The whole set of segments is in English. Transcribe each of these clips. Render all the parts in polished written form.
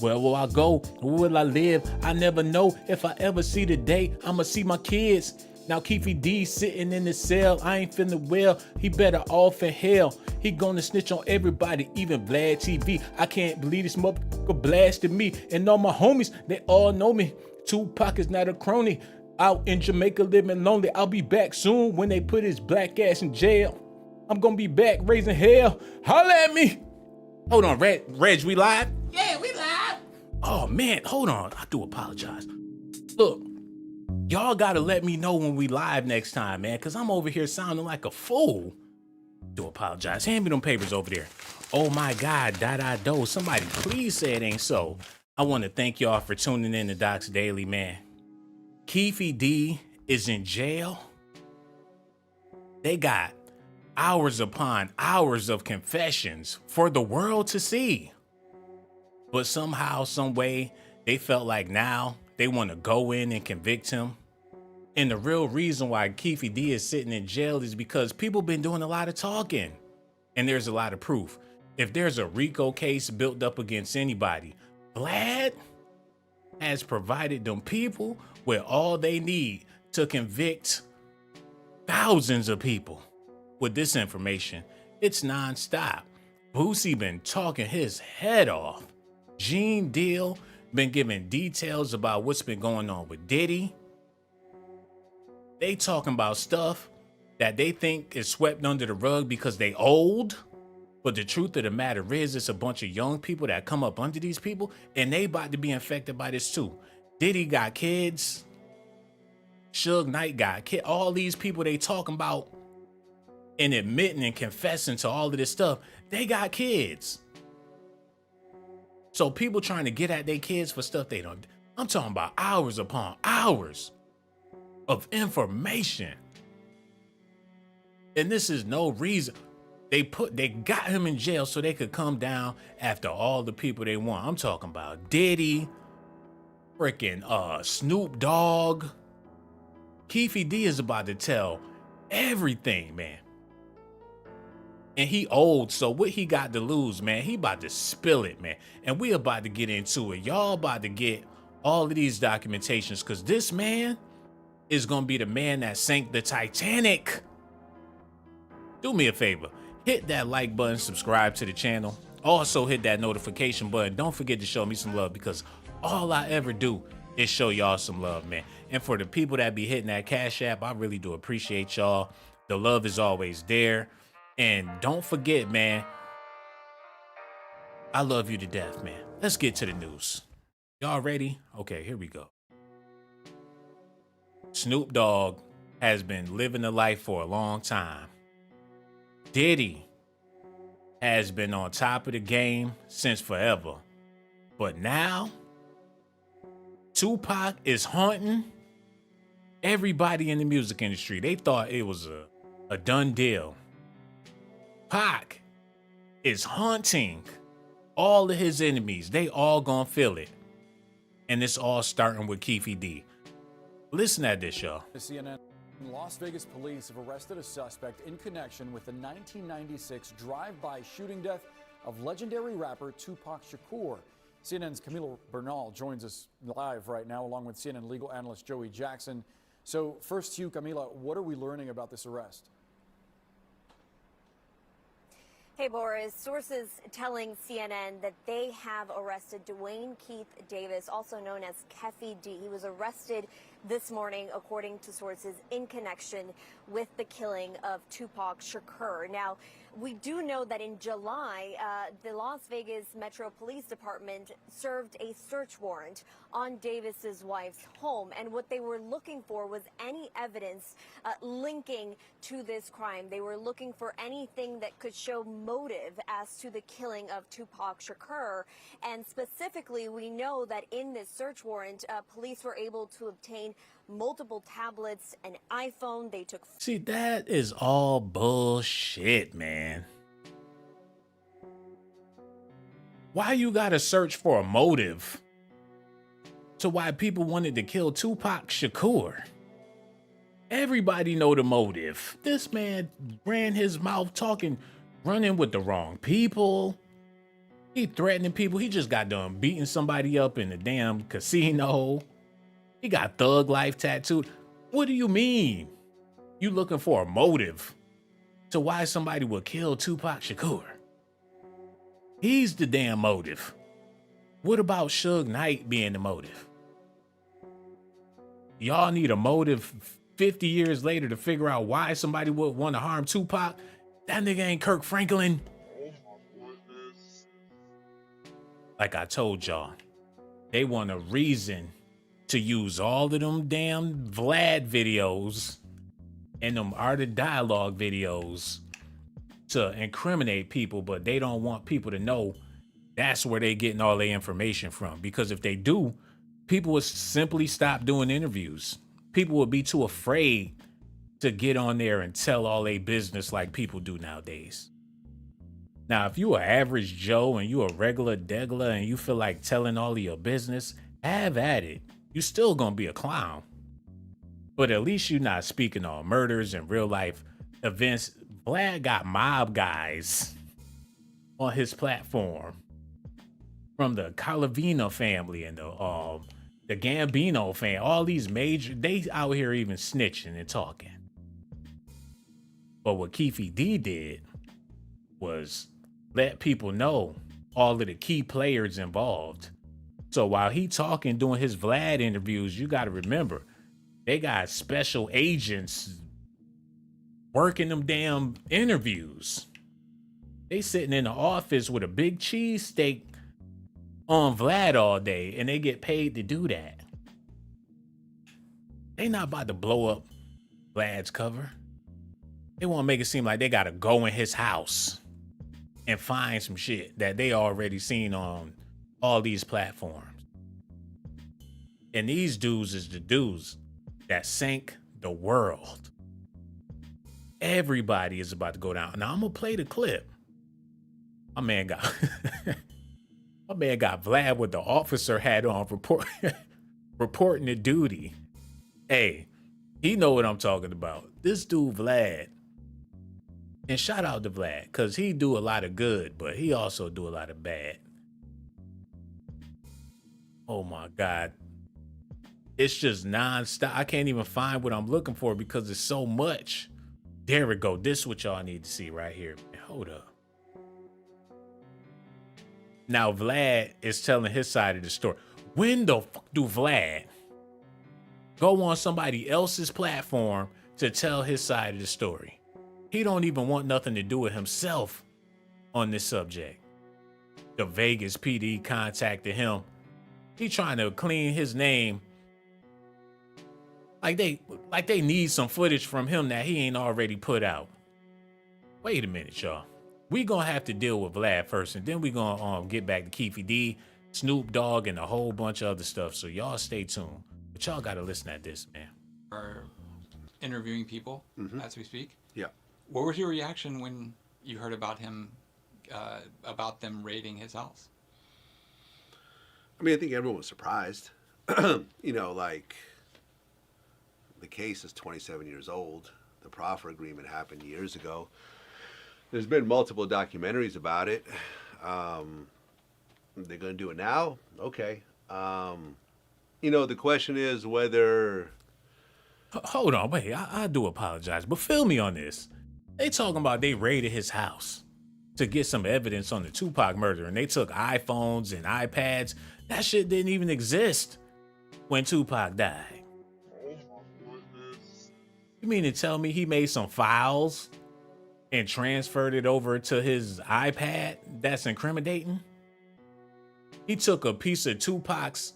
Where will I go? Where will I live? I never know. If I ever see the day, I'ma see my kids. Now Keefe D sitting in the cell. I ain't feeling well. He better off in hell. He gonna snitch on everybody, even VladTV. I can't believe this motherfucker blasted me. And all my homies, they all know me. Tupac is not a crony. Out in Jamaica living lonely. I'll be back soon when they put his black ass in jail. I'm gonna be back raising hell. Holla at me. Hold on, Reg, we live? Yeah, we live. Oh man, hold on. I do apologize. Look, y'all gotta let me know when we live next time, man, because I'm over here sounding like a fool. Do apologize. Hand me them papers over there. Oh my God, do. Somebody please say it ain't so. I want to thank y'all for tuning in to DOCZ Daily, man. Keefe D is in jail. They got hours upon hours of confessions for the world to see. But somehow, some way, they felt like now they want to go in and convict him. And the real reason why Keefe D is sitting in jail is because people been doing a lot of talking. And there's a lot of proof. If there's a Rico case built up against anybody, Vlad has provided them people with all they need to convict thousands of people. With this information, it's nonstop. Boosie been talking his head off. Gene Deal been giving details about what's been going on with Diddy. They talking about stuff that they think is swept under the rug because they old. But the truth of the matter is it's a bunch of young people that come up under these people and they about to be infected by this too. Diddy got kids. Suge Knight got kids. All these people they talking about and admitting and confessing to all of this stuff, they got kids. So people trying to get at their kids for stuff they don't. I'm talking about hours upon hours of information. And this is no reason. They got him in jail so they could come down after all the people they want. I'm talking about Diddy, freaking Snoop Dogg. Keefe D is about to tell everything, man. And he old, so what he got to lose, man, he about to spill it, man. And we about to get into it. Y'all about to get all of these documentations because this man is going to be the man that sank the Titanic. Do me a favor. Hit that like button, subscribe to the channel. Also hit that notification button. Don't forget to show me some love because all I ever do is show y'all some love, man. And for the people that be hitting that Cash App, I really do appreciate y'all. The love is always there. And don't forget, man, I love you to death, man. Let's get to the news. Y'all ready? Okay, here we go. Snoop Dogg has been living the life for a long time. Diddy has been on top of the game since forever. But now, Tupac is haunting everybody in the music industry. They thought it was a done deal. Pac is haunting all of his enemies. They all gonna feel it. And it's all starting with Keefe D. Listen at this, y'all. CNN. Las Vegas police have arrested a suspect in connection with the 1996 drive-by shooting death of legendary rapper Tupac Shakur. CNN's Camila Bernal joins us live right now, along with CNN legal analyst Joey Jackson. So first to you, Camila, what are we learning about this arrest? Hey, Boris. Sources telling CNN that they have arrested Dwayne Keith Davis, also known as Keefe D. He was arrested this morning, according to sources, in connection with the killing of Tupac Shakur. Now, we do know that in July, the Las Vegas Metro Police Department served a search warrant on Davis's wife's home. And what they were looking for was any evidence linking to this crime. They were looking for anything that could show motive as to the killing of Tupac Shakur. And specifically, we know that in this search warrant, police were able to obtain multiple tablets, an iPhone. They took. See, that is all bullshit, man. Why you gotta search for a motive to why people wanted to kill Tupac Shakur? Everybody know the motive. This man ran his mouth talking, running with the wrong people. He threatening people. He just got done beating somebody up in the damn casino. He got thug life tattooed. What do you mean? You looking for a motive to why somebody would kill Tupac Shakur? He's the damn motive. What about Suge Knight being the motive? Y'all need a motive 50 years later to figure out why somebody would want to harm Tupac? That nigga ain't Kirk Franklin. Like I told y'all, they want a reason to use all of them damn Vlad videos and them Art of Dialogue videos to incriminate people, but they don't want people to know that's where they getting all their information from. Because if they do, people would simply stop doing interviews. People would be too afraid to get on there and tell all their business like people do nowadays. Now, if you are average Joe and you a regular degler and you feel like telling all of your business, have at it. You still gonna be a clown. But at least you're not speaking on murders and real life events. Vlad got mob guys on his platform from the Calavina family and the Gambino family. All these major, they out here even snitching and talking. But what Keefe D did was let people know all of the key players involved. So while he talking, doing his Vlad interviews, you got to remember, they got special agents working them damn interviews. They sitting in the office with a big cheesesteak on Vlad all day, and they get paid to do that. They not about to blow up Vlad's cover. They want to make it seem like they got to go in his house and find some shit that they already seen on all these platforms. And these dudes is the dudes that sank the world. Everybody is about to go down. Now I'm gonna play the clip. My man got Vlad with the officer hat on, reporting to duty. Hey, he know what I'm talking about. This dude Vlad. And shout out to Vlad, because he do a lot of good, but he also do a lot of bad. Oh my God. It's just nonstop. I can't even find what I'm looking for because it's so much. There we go. This is what y'all need to see right here. Hold up. Now Vlad is telling his side of the story. When the fuck do Vlad go on somebody else's platform to tell his side of the story? He don't even want nothing to do with himself on this subject. The Vegas PD contacted him. He trying to clean his name. Like they need some footage from him that he ain't already put out. Wait a minute, y'all. We gonna have to deal with Vlad first, and then we gonna get back to Keefe D, Snoop Dogg, and a whole bunch of other stuff. So y'all stay tuned. But y'all gotta listen at this, man. Are interviewing people as we speak. Yeah. What was your reaction when you heard about him, about them raiding his house? I mean, I think everyone was surprised. You know, like, the case is 27 years old. The proffer agreement happened years ago. There's been multiple documentaries about it. They're going to do it now? Okay. You know, the question is whether... Hold on, wait. I do apologize, but fill me on this. They talking about they raided his house to get some evidence on the Tupac murder, and they took iPhones and iPads. That shit didn't even exist when Tupac died. You mean to tell me he made some files and transferred it over to his iPad? That's incriminating. He took a piece of Tupac's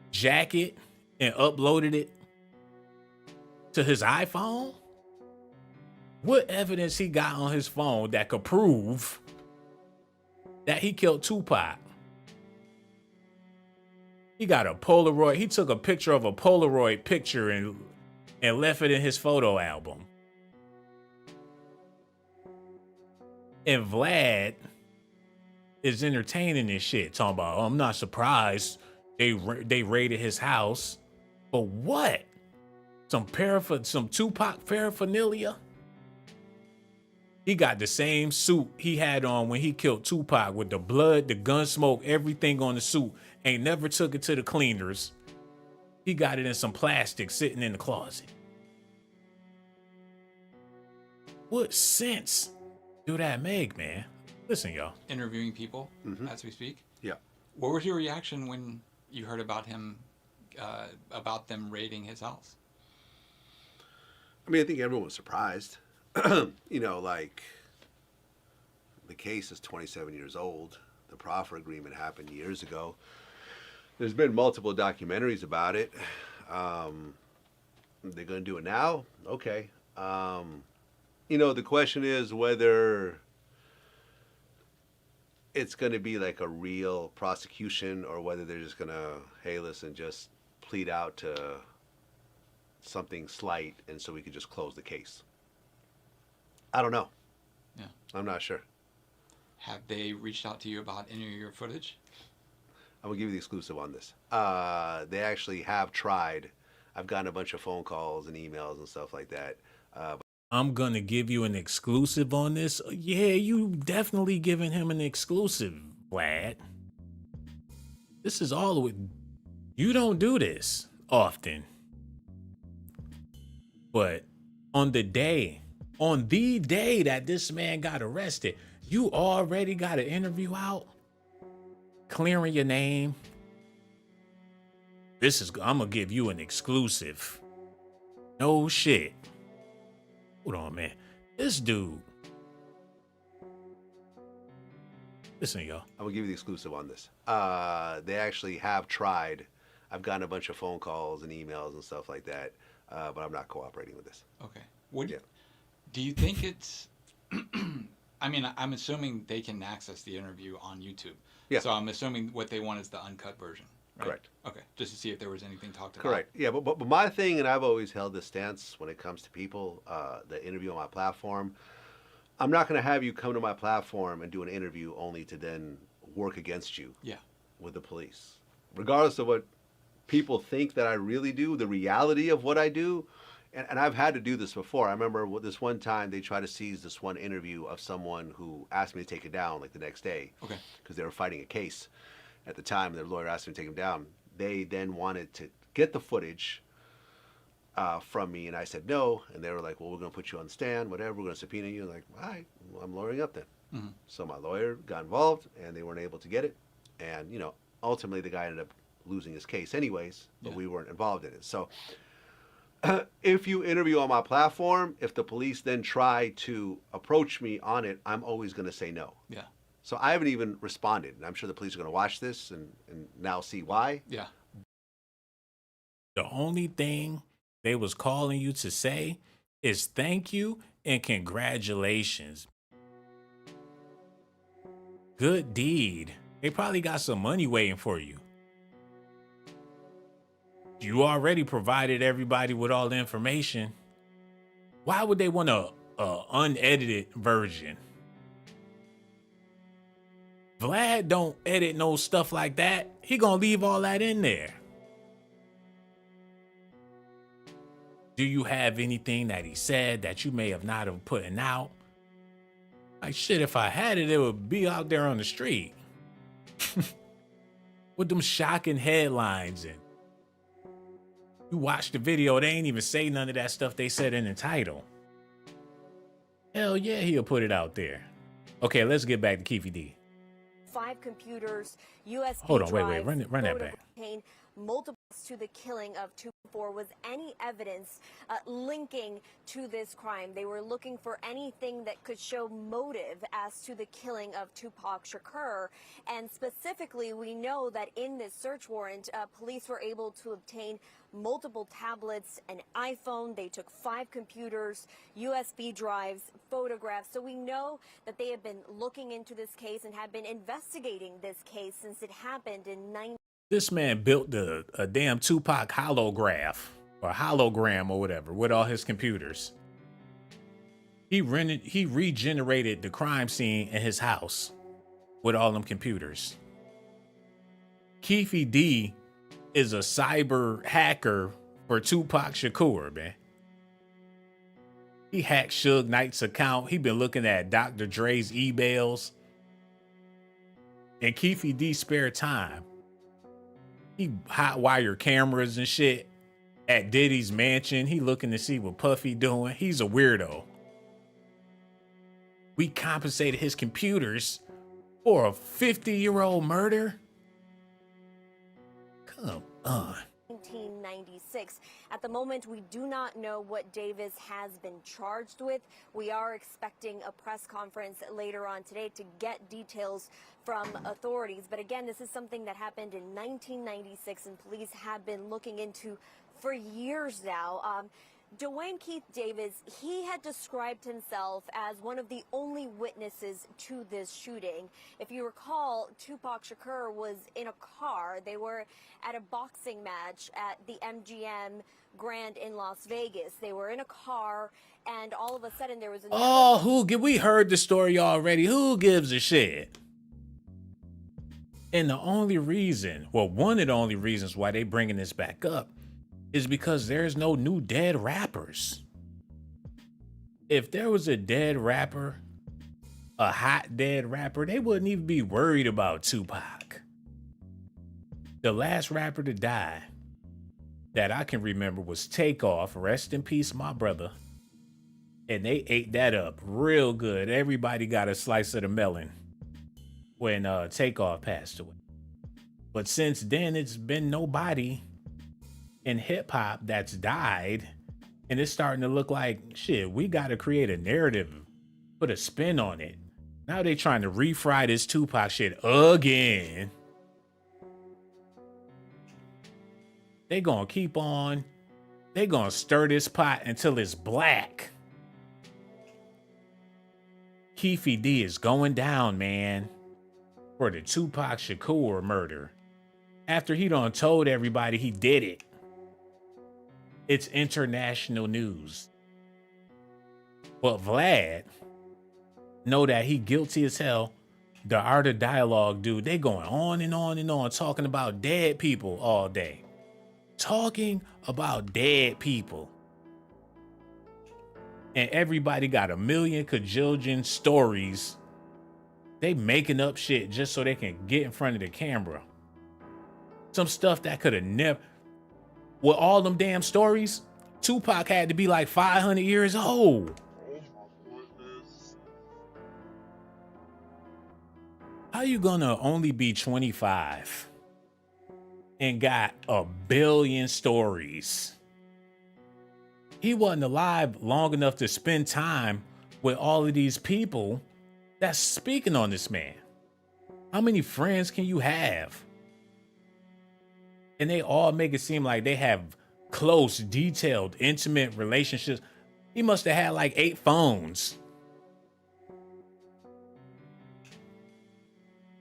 jacket and uploaded it to his iPhone? What evidence he got on his phone that could prove that he killed Tupac? He got a Polaroid. He took a picture of a Polaroid picture and left it in his photo album. And Vlad is entertaining this shit, talking about, oh, I'm not surprised they raided his house. But what? Some Tupac paraphernalia? He got the same suit he had on when he killed Tupac with the blood, the gun smoke, everything on the suit. Ain't never took it to the cleaners. He got it in some plastic sitting in the closet. What sense do that make, man? Listen, y'all. Interviewing people as we speak. Yeah. What was your reaction when you heard about him, about them raiding his house? I mean, I think everyone was surprised. You know, like, the case is 27 years old. The proffer agreement happened years ago. There's been multiple documentaries about it. They're going to do it now? Okay. You know, the question is whether it's going to be like a real prosecution or whether they're just going to, hey, listen, just plead out to something slight and so we could just close the case. I don't know. Yeah. I'm not sure. Have they reached out to you about any of your footage? I'm going to give you the exclusive on this. They actually have tried. I've gotten a bunch of phone calls and emails and stuff like that. I'm going to give you an exclusive on this. Yeah, you definitely giving him an exclusive, Vlad. This is all with you don't do this often. But on the day that this man got arrested, you already got an interview out, clearing your name. I'm going to give you an exclusive. No shit. Hold on, man. This dude. Listen, y'all. I'm going to give you the exclusive on this. They actually have tried. I've gotten a bunch of phone calls and emails and stuff like that, but I'm not cooperating with this. Okay. What Yeah. do you think it's... I mean, I'm assuming they can access the interview on YouTube. Yeah. So I'm assuming what they want is the uncut version. Right? Correct. Okay. Just to see if there was anything talked about. Correct. Yeah, but my thing, and I've always held this stance when it comes to people that interview on my platform, I'm not going to have you come to my platform and do an interview only to then work against you with the police. Regardless of what people think that I really do, the reality of what I do, and I've had to do this before. I remember this one time they tried to seize this one interview of someone who asked me to take it down like the next day. Okay. Because they were fighting a case at the time. Their lawyer asked me to take him down. They then wanted to get the footage from me, and I said no. And they were like, well, we're going to put you on the stand, whatever. We're going to subpoena you. And like, all right, well, I'm lawyering up then. Mm-hmm. So my lawyer got involved, and they weren't able to get it. And, you know, ultimately the guy ended up losing his case anyways, but we weren't involved in it. So if you interview on my platform, if the police then try to approach me on it, I'm always going to say no. Yeah. So I haven't even responded. And I'm sure the police are going to watch this and now see why. Yeah. The only thing they was calling you to say is thank you and congratulations. Good deed. They probably got some money waiting for you. You already provided everybody with all the information. Why would they want a unedited version? Vlad don't edit no stuff like that. He gonna leave all that in there. Do you have anything that he said that you may have not have putting out? Like shit, if I had it, it would be out there on the street. With them shocking headlines and you watch the video, they ain't even say none of that stuff they said in the title. Hell yeah, he'll put it out there. Okay, let's get back to Keefe D. 5 computers, USB Hold on, wait, drives, run that back. contain multiple to the killing of Tupac. Was any evidence linking to this crime? They were looking for anything that could show motive as to the killing of Tupac Shakur. And specifically, we know that in this search warrant, police were able to obtain multiple tablets, an iPhone. They took 5 computers, USB drives, photographs. So we know that they have been looking into this case and have been investigating this case since it happened in 19. This man built a damn Tupac holograph or hologram or whatever with all his computers. He regenerated the crime scene in his house with all them computers. Keefe D is a cyber hacker for Tupac Shakur, man. He hacked Suge Knight's account. He been looking at Dr. Dre's emails. In Keefe D's spare time, he hotwire cameras and shit at Diddy's mansion. He looking to see what Puffy doing. He's a weirdo. We compensated his computers for a 50-year-old murder? Come on. 1996. At the moment, we do not know what Davis has been charged with. We are expecting a press conference later on today to get details from authorities. But again, this is something that happened in 1996 and police have been looking into for years now. Dwayne Keith Davis, he had described himself as one of the only witnesses to this shooting. If you recall, Tupac Shakur was in a car. They were at a boxing match at the MGM Grand in Las Vegas. They were in a car, and all of a sudden there was a... Oh, we heard the story already. Who gives a shit? And the only reason, well, one of the only reasons why they bringing this back up is because there's no new dead rappers. If there was a dead rapper, a hot dead rapper, they wouldn't even be worried about Tupac. The last rapper to die that I can remember was Takeoff. Rest in peace, my brother. And they ate that up real good. Everybody got a slice of the melon when Takeoff passed away. But since then, it's been nobody in hip hop that's died, and it's starting to look like shit. We got to create a narrative, put a spin on it. Now they trying to refry this Tupac shit again. They gonna keep on. They gonna stir this pot until it's black. Keefe D is going down, man, for the Tupac Shakur murder. After he done told everybody he did it. It's international news. But Vlad know that he guilty as hell. The Art of Dialogue dude, they going on and on and on talking about dead people all day. Talking about dead people. And everybody got a million cajillion stories. They making up shit just so they can get in front of the camera. Some stuff that could have never... With all them damn stories, Tupac had to be like 500 years old. How you gonna only be 25 and got a billion stories? He wasn't alive long enough to spend time with all of these people that's speaking on this man. How many friends can you have? And they all make it seem like they have close, detailed, intimate relationships. He must have had like 8 phones.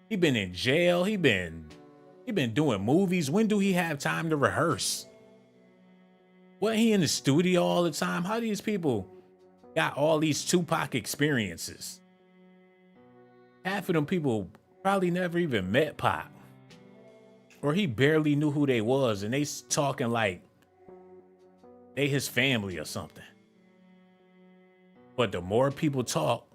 He been in jail. He been doing movies. When do he have time to rehearse? Wasn't he in the studio all the time? How these people got all these Tupac experiences? Half of them people probably never even met Pac. Or he barely knew who they was, and they talking like they his family or something. But the more people talk,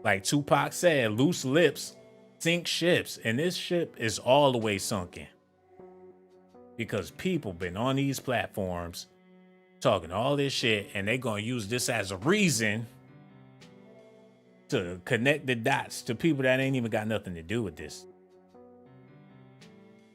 like Tupac said, loose lips sink ships, and this ship is all the way sunken. Because people been on these platforms talking all this shit, and they gonna use this as a reason to connect the dots to people that ain't even got nothing to do with this.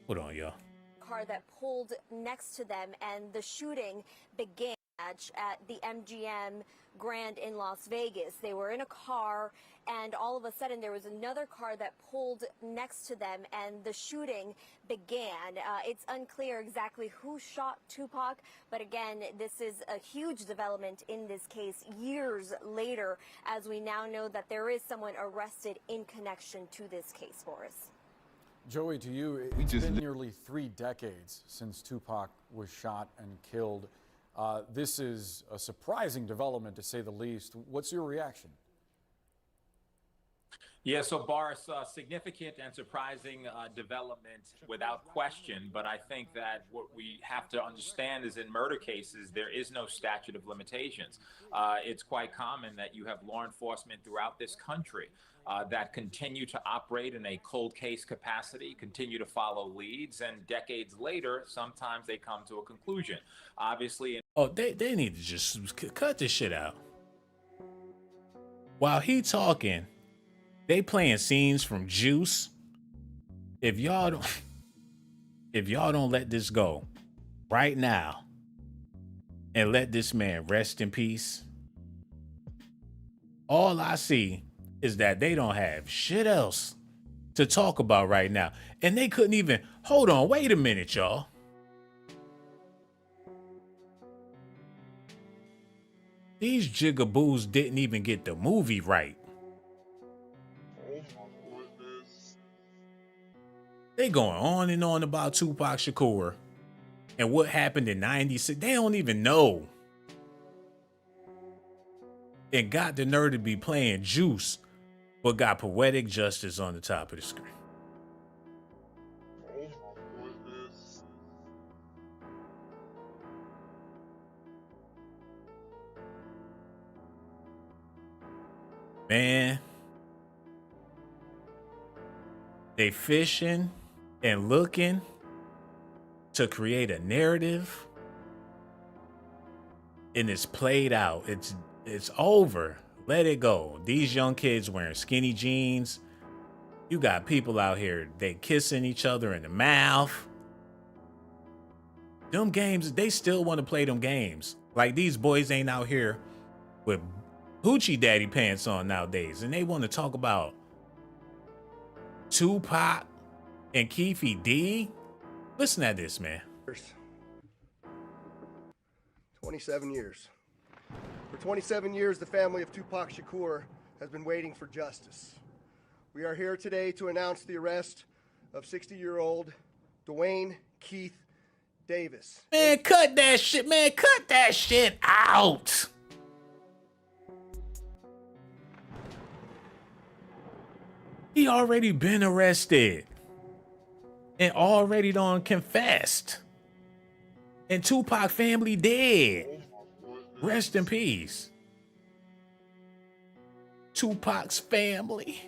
Hold on, y'all. Car that pulled next to them, and the shooting began at the MGM Grand in Las Vegas. They were in a car, and all of a sudden there was another car that pulled next to them, and the shooting began. It's unclear exactly who shot Tupac, but again, this is a huge development in this case years later, as we now know that there is someone arrested in connection to this case, Boris. Joey, to you, it's been nearly 3 decades since Tupac was shot and killed. This is a surprising development, to say the least. What's your reaction? Yeah, so Boris, significant and surprising development without question. But I think that what we have to understand is in murder cases, there is no statute of limitations. It's quite common that you have law enforcement throughout this country that continue to operate in a cold case capacity, continue to follow leads, and decades later, sometimes they come to a conclusion. Obviously, Oh, they need to just cut this shit out. While he talking, they playing scenes from Juice. If y'all don't let this go right now and let this man rest in peace, all I see is that they don't have shit else to talk about right now. And they couldn't even hold on, wait a minute, y'all. These jigaboos didn't even get the movie right. They going on and on about Tupac Shakur and what happened in 96. They don't even know. And got the nerve to be playing Juice, but got Poetic Justice on the top of the screen. Man, they fishing and looking to create a narrative, and it's played out. It's over. Let it go. These young kids wearing skinny jeans. You got people out here, they kissing each other in the mouth. Them games, they still want to play them games. Like these boys ain't out here with hoochie daddy pants on nowadays, and they want to talk about Tupac and Keefe D. Listen to this, man. 27 years. For 27 years, the family of Tupac Shakur has been waiting for justice. We are here today to announce the arrest of 60-year-old Dwayne Keith Davis. Man, cut that shit, man. Cut that shit out. He already been arrested and already done confessed. And Tupac family dead. Rest in peace. Tupac's family.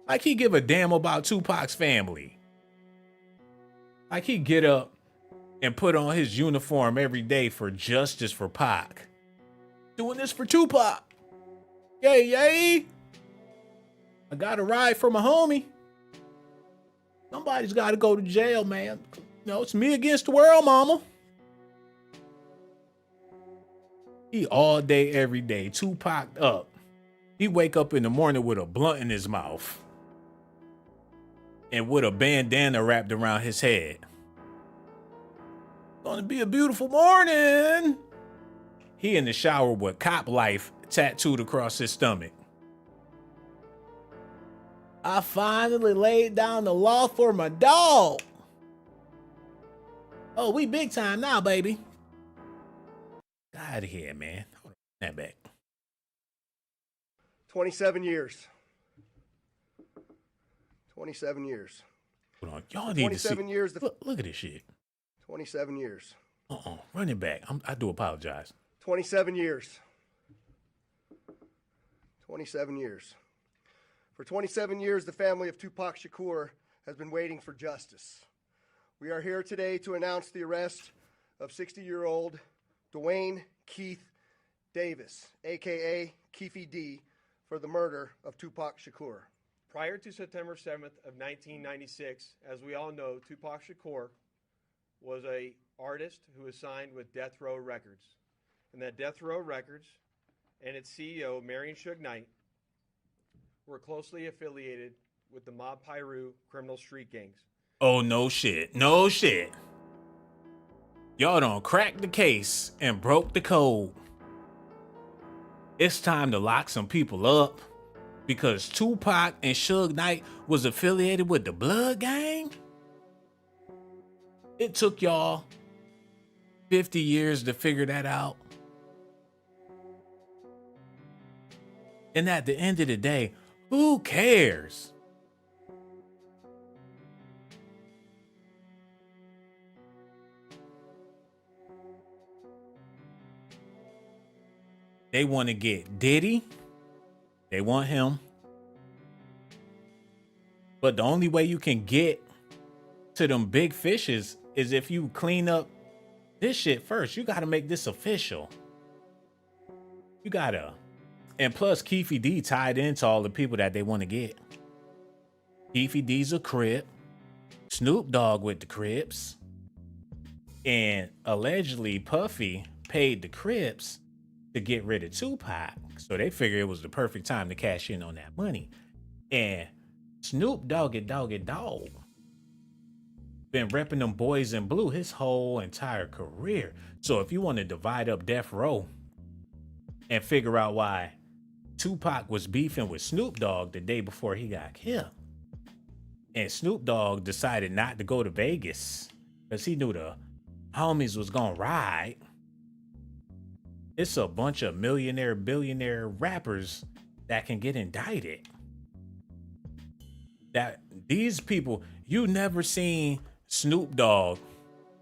Like he give a damn about Tupac's family. Like he get up and put on his uniform every day for justice for Pac. Doing this for Tupac. Yay, yay. I got a ride for my homie. Somebody's got to go to jail, man. You know, it's me against the world, mama. He all day, every day, Tupac up. He wake up in the morning with a blunt in his mouth and with a bandana wrapped around his head. Gonna be a beautiful morning. He in the shower with cop life tattooed across his stomach. I finally laid down the law for my dog. Oh, we big time now, baby. Get out of here, man. Hold on, that back. 27 years. 27 years. Hold on, y'all need to see. 27 years. Look at this shit. 27 years. Run it back. I do apologize. 27 years. 27 years. For 27 years, the family of Tupac Shakur has been waiting for justice. We are here today to announce the arrest of 60-year-old Dwayne Keith Davis, a.k.a. Keefe D, for the murder of Tupac Shakur. Prior to September 7th of 1996, as we all know, Tupac Shakur was an artist who was signed with Death Row Records. And that Death Row Records and its CEO, Marion Suge Knight, were closely affiliated with the Mob Piru criminal street gangs. Oh, no shit. No shit. Y'all done cracked the case and broke the code. It's time to lock some people up because Tupac and Suge Knight was affiliated with the Blood Gang? It took y'all 50 years to figure that out. And at the end of the day, Who cares? They want to get Diddy. They want him. But the only way you can get to them big fishes is if you clean up this shit first. You got to make this official. You got to. And plus, Keefe D tied into all the people that they want to get. Keefe D's a Crip. Snoop Dogg with the Crips. And allegedly, Puffy paid the Crips to get rid of Tupac. So they figured it was the perfect time to cash in on that money. And Snoop Dogg been repping them boys in blue his whole entire career. So if you want to divide up Death Row and figure out why Tupac was beefing with Snoop Dogg the day before he got killed, and Snoop Dogg decided not to go to Vegas because he knew the homies was gonna ride, it's a bunch of millionaire, billionaire rappers that can get indicted. That these people, you never seen Snoop Dogg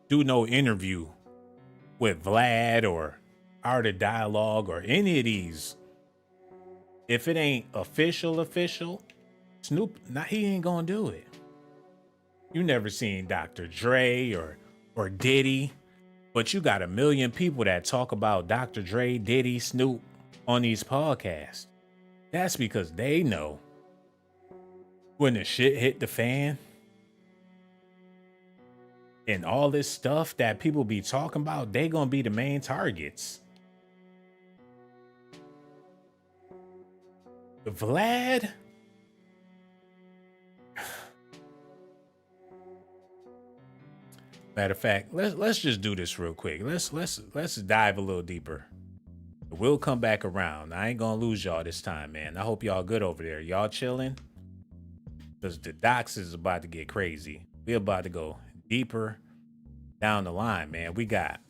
do no interview with Vlad or Art of Dialog or any of these. If it ain't official, Snoop, he ain't gonna do it. You never seen Dr. Dre or Diddy, but you got a million people that talk about Dr. Dre, Diddy, Snoop on these podcasts. That's because they know when the shit hit the fan and all this stuff that people be talking about, they gonna be the main targets. Vlad, matter of fact, let's just do this real quick. Let's dive a little deeper. We'll come back around. I ain't gonna lose y'all this time, man. I hope y'all good over there. Y'all chilling? Because the DOCZ is about to get crazy. We're about to go deeper down the line, man. We got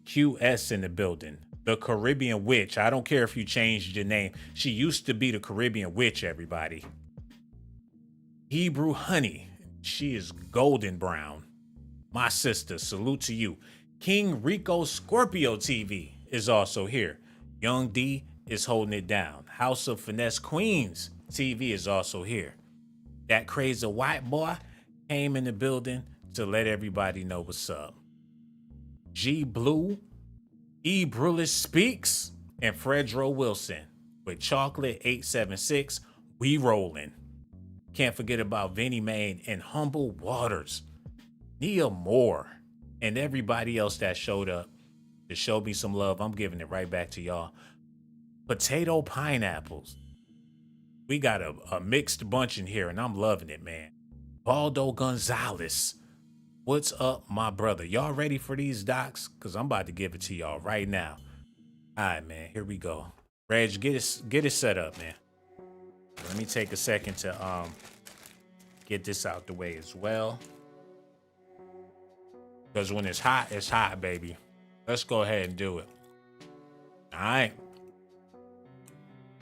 QS in the building. The Caribbean Witch. I don't care if you changed your name. She used to be the Caribbean Witch, everybody. Hebrew Honey. She is golden brown. My sister, salute to you. King Rico Scorpio TV is also here. Young D is holding it down. House of Finesse Queens TV is also here. That crazy white boy came in the building to let everybody know what's up. G Blue, E Brulish Speaks, and Fredro Wilson with Chocolate 876. We rolling. Can't forget about Vinnie Main and Humble Waters, Nia Moore, and everybody else that showed up to show me some love. I'm giving it right back to y'all. Potato Pineapples. We got a mixed bunch in here, and I'm loving it, man. Baldo Gonzalez. What's up, my brother? Y'all ready for these docs? Because I'm about to give it to y'all right now. All right, man. Here we go. Reg, get it set up, man. Let me take a second to get this out the way as well. Because when it's hot, baby. Let's go ahead and do it. All right.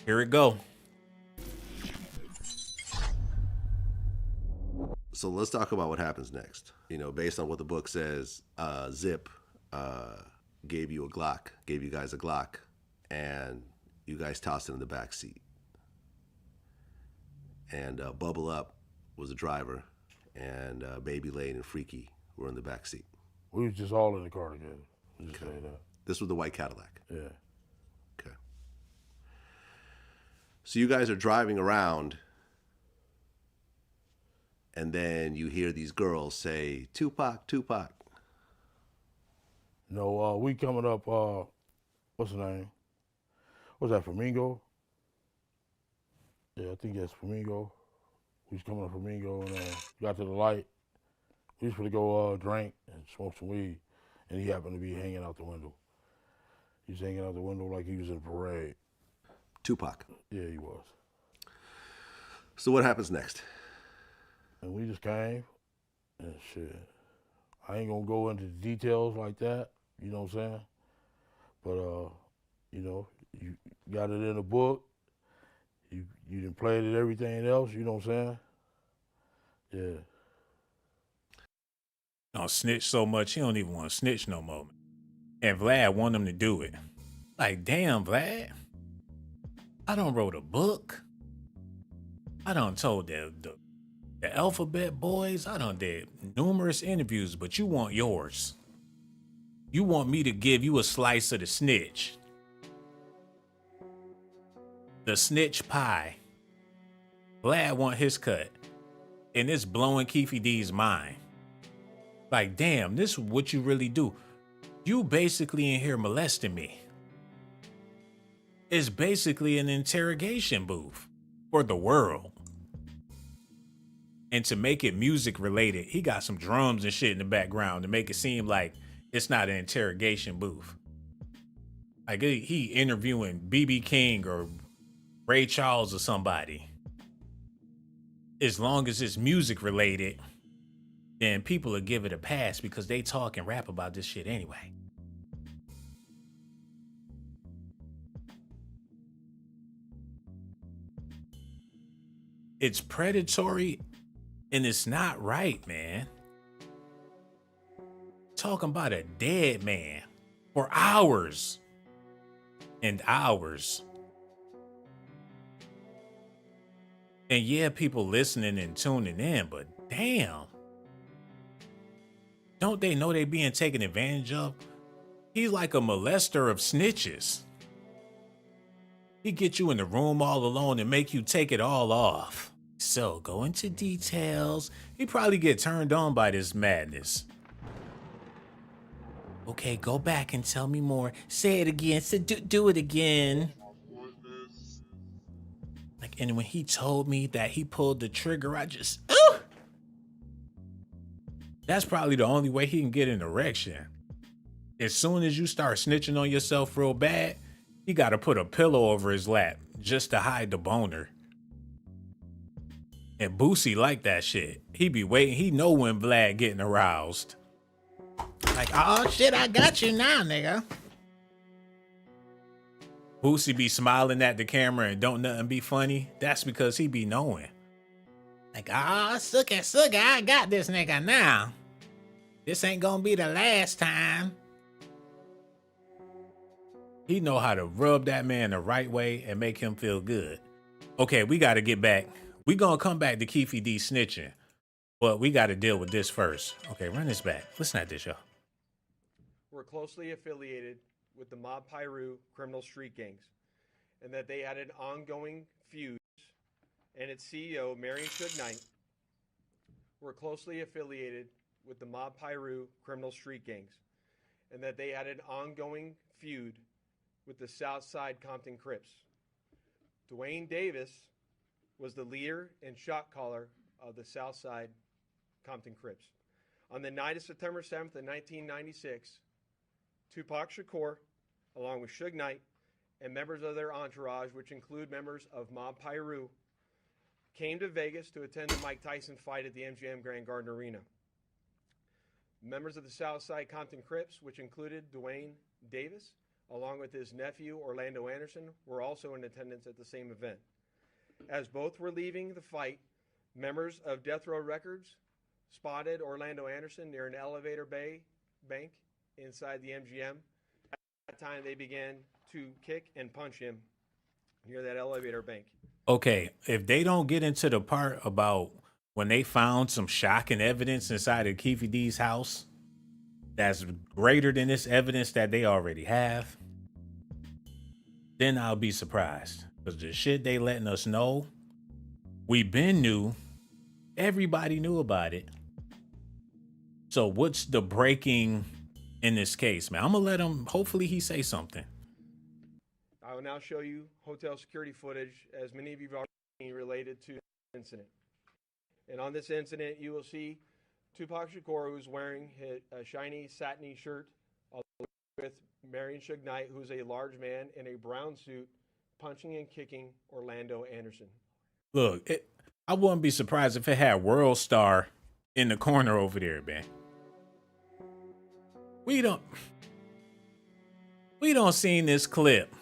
Here it go. So let's talk about what happens next. You know, based on what the book says, Zip gave you guys a Glock, and you guys tossed it in the back seat. And Bubble Up was the driver, and Baby Lane and Freaky were in the back seat. We was just all in the car together. Just Okay. say that. This was the white Cadillac. Yeah. Okay. So you guys are driving around, and then you hear these girls say, Tupac, Tupac. No, we coming up, what's the name? What's that, Flamingo? Yeah, I think that's Flamingo. We was coming up Flamingo and got to the light. We was going to go drink and smoke some weed, and he happened to be hanging out the window. He was hanging out the window like he was in a parade. Tupac. Yeah, he was. So what happens next? And we just came, and shit. I ain't gonna go into the details like that, you know what I'm saying? But, you know, you got it in the book. You done played it, everything else, you know what I'm saying? Yeah. Don't snitch so much, he don't even want to snitch no more. And Vlad want him to do it. Like, damn, Vlad. I done wrote a book. I done told the Alphabet Boys. I done did numerous interviews, but you want yours. You want me to give you a slice of the snitch. The snitch pie. Vlad want his cut. And it's blowing Keefe D's mind. Like, damn, this is what you really do. You basically in here molesting me. It's basically an interrogation booth for the world. And to make it music related, he got some drums and shit in the background to make it seem like it's not an interrogation booth. Like he interviewing B.B. King or Ray Charles or somebody. As long as it's music related, then people will give it a pass because they talk and rap about this shit anyway. It's predatory and it's not right, man. Talking about a dead man for hours and hours. And yeah, people listening and tuning in, but damn. Don't they know they being taken advantage of? He's like a molester of snitches. He get you in the room all alone and make you take it all off. So go into details. He probably get turned on by this madness. Okay, go back and tell me more. Say it again. Do it again. Like, and when he told me that he pulled the trigger, I just, ooh! That's probably the only way he can get an erection. As soon as you start snitching on yourself real bad, he got to put a pillow over his lap just to hide the boner. And Boosie like that shit. He be waiting. He know when Vlad getting aroused. Like, oh shit, I got you now, nigga. Boosie be smiling at the camera and don't nothing be funny. That's because he be knowing. Like, oh, sucker, I got this nigga now. This ain't gonna be the last time. He know how to rub that man the right way and make him feel good. Okay, we gotta get back. We gonna come back to Keefe D snitching, but we gotta deal with this first. Okay, run this back. Listen at this, y'all. Were closely affiliated with the Mob Piru criminal street gangs, and that they had an ongoing feud, and its CEO, Marion Suge Knight, were closely affiliated with the Mob Piru criminal street gangs, and that they had an ongoing feud with the Southside Compton Crips. Dwayne Davis was the leader and shot caller of the Southside Compton Crips. On the night of September 7th of 1996, Tupac Shakur, along with Suge Knight, and members of their entourage, which include members of Mob Piru, came to Vegas to attend the Mike Tyson fight at the MGM Grand Garden Arena. Members of the Southside Compton Crips, which included Dwayne Davis, along with his nephew Orlando Anderson, were also in attendance at the same event. As both were leaving the fight, members of Death Row Records spotted Orlando Anderson near an elevator bank inside the MGM. At that time, they began to kick and punch him near that elevator bank. Okay, if they don't get into the part about when they found some shocking evidence inside of Keefe D's house that's greater than this evidence that they already have, then I'll be surprised. Because the shit they letting us know, we been knew, everybody knew about it. So what's the breaking in this case, man? I'm gonna let him, hopefully he say something. I will now show you hotel security footage, as many of you have already seen, related to the incident. And on this incident, you will see Tupac Shakur, who's wearing a shiny satiny shirt, with Marion Suge Knight, who's a large man in a brown suit, punching and kicking Orlando Anderson. Look, I wouldn't be surprised if it had World Star in the corner over there, man. We don't seen this clip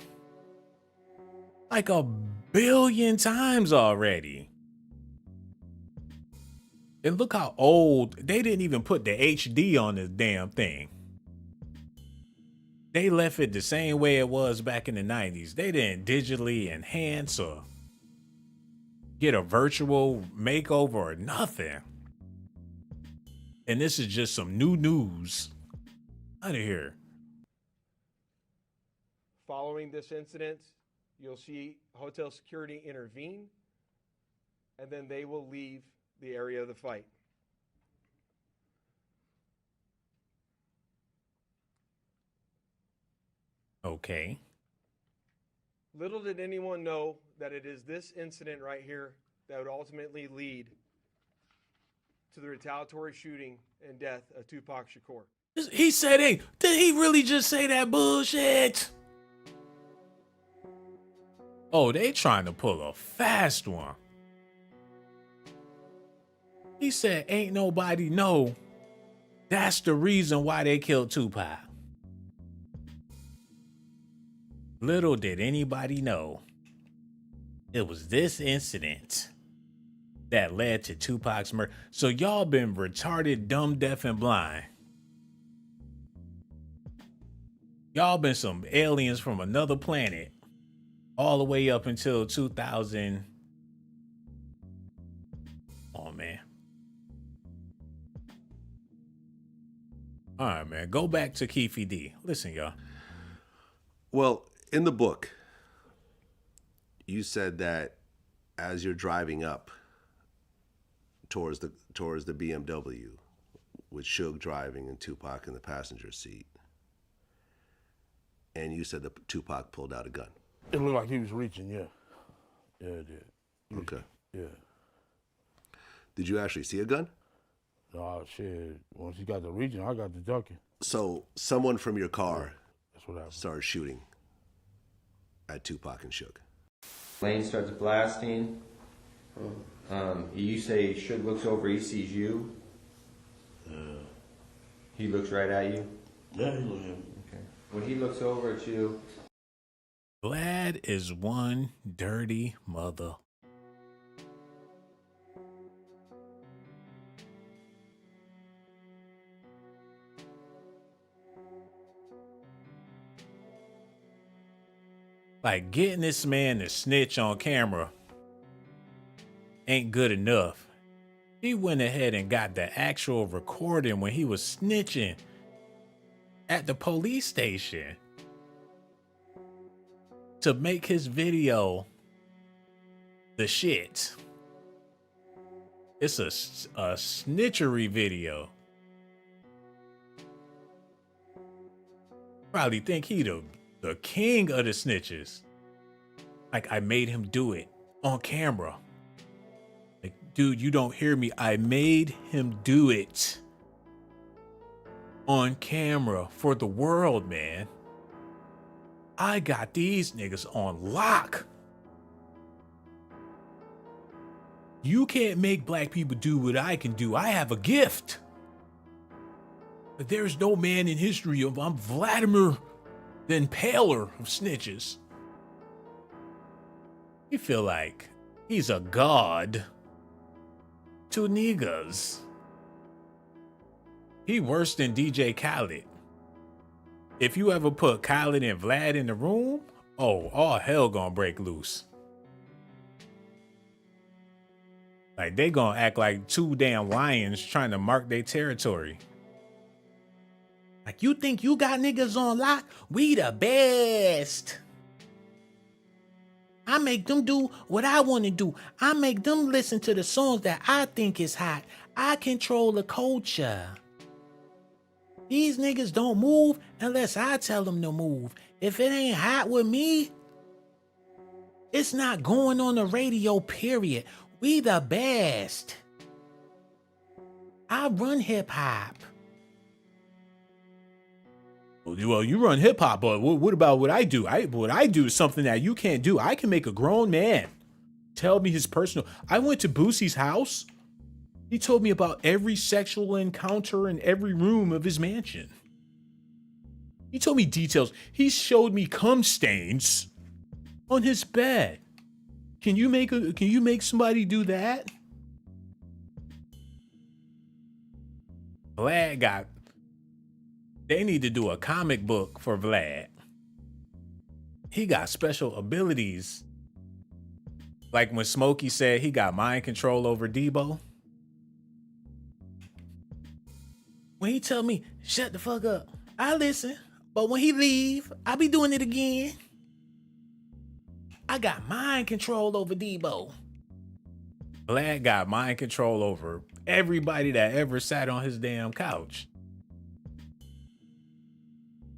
like a billion times already. And look how old, they didn't even put the HD on this damn thing. They left it the same way it was back in the 90s. They didn't digitally enhance or get a virtual makeover or nothing. And this is just some new news. Out of here. Following this incident, you'll see hotel security intervene, and then they will leave the area of the fight. Okay. Little did anyone know that it is this incident right here that would ultimately lead to the retaliatory shooting and death of Tupac Shakur. He said, hey, did he really just say that bullshit? Oh, they trying to pull a fast one. He said, ain't nobody know. That's the reason why they killed Tupac. Little did anybody know it was this incident that led to Tupac's murder. So y'all been retarded, dumb, deaf, and blind. Y'all been some aliens from another planet all the way up until 2000. Oh, man. All right, man. Go back to Keefe D. Listen, y'all. Well, in the book, you said that as you're driving up towards the BMW with Suge driving and Tupac in the passenger seat, and you said that Tupac pulled out a gun. It looked like he was reaching, yeah. Yeah, it did. Okay. Yeah. Did you actually see a gun? No, shit. Once he got the reaching, I got the ducking. So someone from your car That's what happened. started shooting at Tupac and Suge. Lane starts blasting. You say Suge looks over, he sees you. He looks right at you. Yeah, he looked at me. Okay. When he looks over at you, Vlad is one dirty mother. Like, getting this man to snitch on camera ain't good enough. He went ahead and got the actual recording when he was snitching at the police station to make his video the shit. It's a snitchery video. Probably think he the king of the snitches. Like, I made him do it on camera. Like, dude, you don't hear me. I made him do it on camera for the world, man. I got these niggas on lock. You can't make black people do what I can do. I have a gift. But there's no man in history of I'm Vladimir the Impaler of snitches. You feel like he's a god to niggas. He worse than DJ Khaled. If you ever put Khaled and Vlad in the room, oh, all hell gonna break loose. Like, they gonna act like two damn lions trying to mark their territory. Like, you think you got niggas on lock? We the best. I make them do what I want to do. I make them listen to the songs that I think is hot. I control the culture. These niggas don't move unless I tell them to move. If it ain't hot with me, it's not going on the radio, period. We the best. I run hip hop. Well, you run hip hop, but what about what I do? What I do is something that you can't do. I can make a grown man tell me his personal. I went to Boosie's house. He told me about every sexual encounter in every room of his mansion. He told me details. He showed me cum stains on his bed. Can you make somebody do that? They need to do a comic book for Vlad. He got special abilities. Like when Smokey said he got mind control over Debo. When he tell me, shut the fuck up, I listen. But when he leave, I be doing it again. I got mind control over Debo. Vlad got mind control over everybody that ever sat on his damn couch.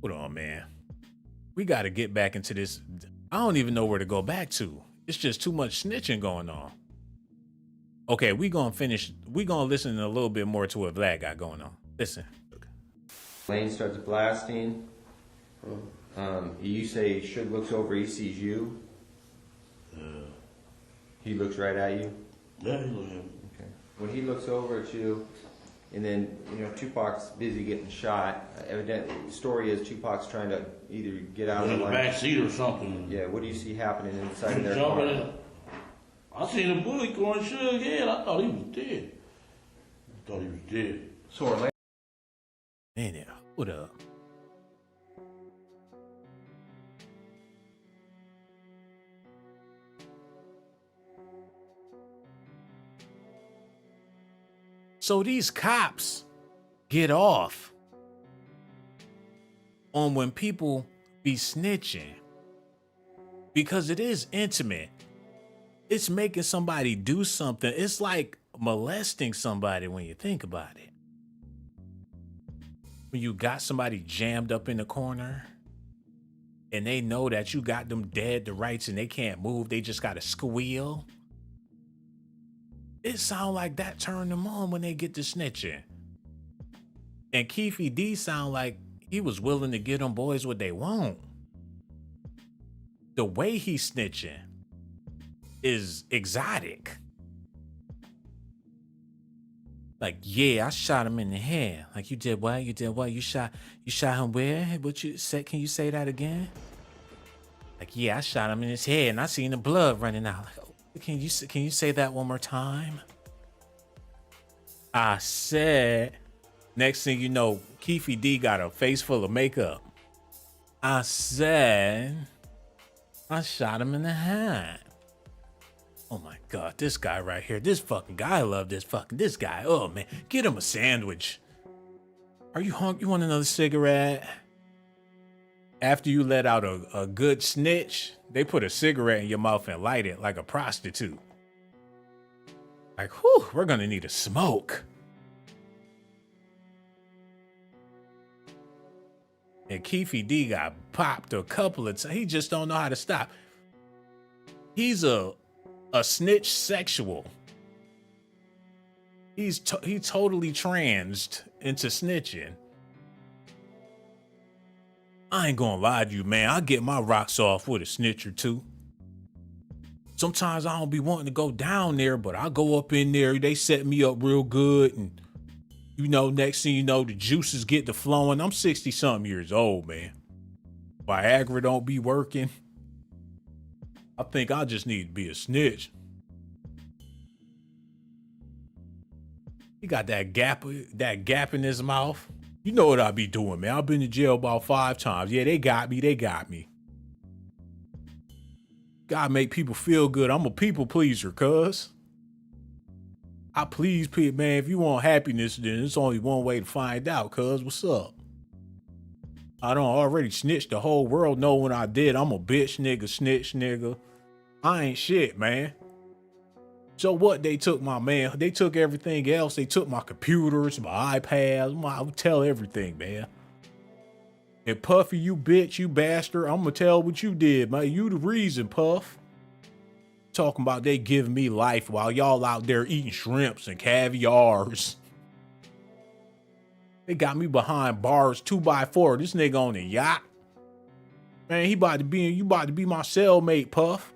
Hold on, man. We got to get back into this. I don't even know where to go back to. It's just too much snitching going on. Okay, we gonna listen a little bit more to what Vlad got going on. Listen. Lane starts blasting. You say Suge looks over, he sees you. He looks right at you. Yeah, he looks at me. Okay. When he looks over at you, and then Tupac's busy getting shot. Evidently, the story is Tupac's trying to either get out in of the back seat or something. Yeah. What do you see happening inside of their car? I seen a bullet going Suge's head. I thought he was dead. So Orlando. Man, hold up. So these cops get off on when people be snitching because it is intimate. It's making somebody do something. It's like molesting somebody when you think about it. When you got somebody jammed up in the corner and they know that you got them dead to rights and they can't move, they just got to squeal. It sound like that turned them on when they get to snitching. And Keefe D sound like he was willing to get them boys what they want. The way he's snitching is exotic. Like, yeah, I shot him in the head. Like, you did what? You did what? You shot him where? What you said? Can you say that again? Like, yeah, I shot him in his head and I seen the blood running out. Like, can you say that one more time? I said, next thing you know, Keefe D got a face full of makeup. I said, I shot him in the head. Oh my God, this guy right here, this fucking guy, I love this guy. Oh man, get him a sandwich. Are you hungry? You want another cigarette? After you let out a good snitch, they put a cigarette in your mouth and light it like a prostitute. Like, whew, we're gonna need a smoke. And Keefe D got popped a couple of times. He just don't know how to stop. He's a snitch sexual. He totally transed into snitching. I ain't gonna lie to you, man. I get my rocks off with a snitch or two. Sometimes I don't be wanting to go down there, but I go up in there. They set me up real good. And, next thing you know, the juices get to flowing. I'm 60-something years old, man. Viagra don't be working. I think I just need to be a snitch. He got that gap in his mouth. You know what I be doing, man. I've been to jail about 5 times. Yeah, they got me. Gotta make people feel good. I'm a people pleaser, cuz. I please people, man. If you want happiness, then there's only one way to find out, cuz. What's up? I don't already snitched. The whole world know when I did. I'm a bitch nigga, snitch nigga. I ain't shit, man. So what? They took my man. They took everything else. They took my computers, my iPads. I would tell everything, man. And Puffy, you bitch, you bastard. I'm gonna tell what you did, man. You the reason, Puff. Talking about they giving me life while y'all out there eating shrimps and caviars. They got me behind bars 2x4. This nigga on a yacht. Man, you about to be my cellmate, Puff.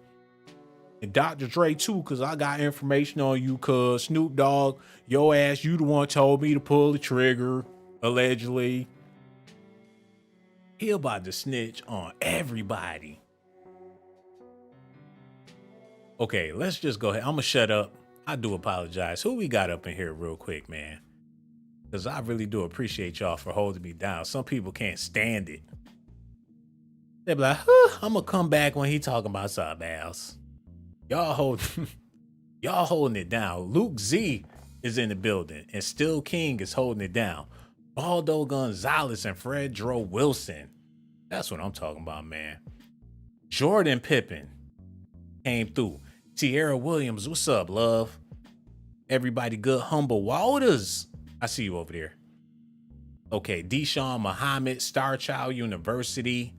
And Dr. Dre too, cause I got information on you, cuz Snoop Dogg, your ass, you the one told me to pull the trigger, allegedly. He about to snitch on everybody. Okay, let's just go ahead. I'm gonna shut up. I do apologize. Who we got up in here real quick, man? Because I really do appreciate y'all for holding me down. Some people can't stand it. They be like, I'm gonna come back when he talking about something else. Y'all holding it down. Luke Z is in the building, and Still King is holding it down. Baldo Gonzalez and Fredro Wilson. That's what I'm talking about, man. Jordan Pippen came through. Tierra Williams, what's up, love? Everybody good, humble Waters. I see you over there. Okay, Deshaun Muhammad, Star Child University.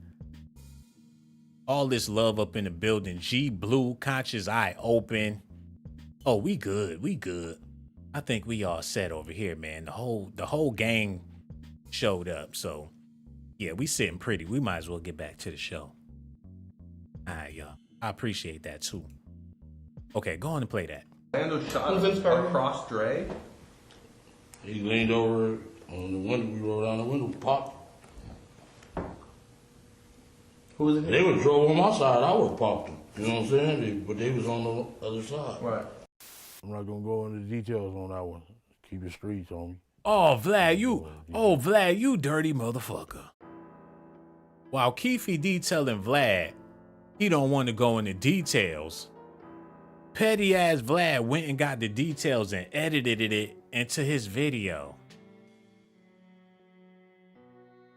All this love up in the building. G Blue, Conscious Eye Open. Oh, we good. We good. I think we all set over here, man. The whole gang showed up. So yeah, we sitting pretty. We might as well get back to the show. All right, y'all. I appreciate that too. Okay, go on and play that. Orlando shot across Dre. He leaned over on the window. We rolled down the window, popped. Who was it? They would drove on my side. I would have popped them. You know what I'm saying? But they was on the other side. Right. I'm not gonna go into details on that one. Keep it streets, homie. Oh, Vlad, you dirty motherfucker. While Keefe D telling Vlad he don't want to go into details, petty ass Vlad went and got the details and edited it into his video.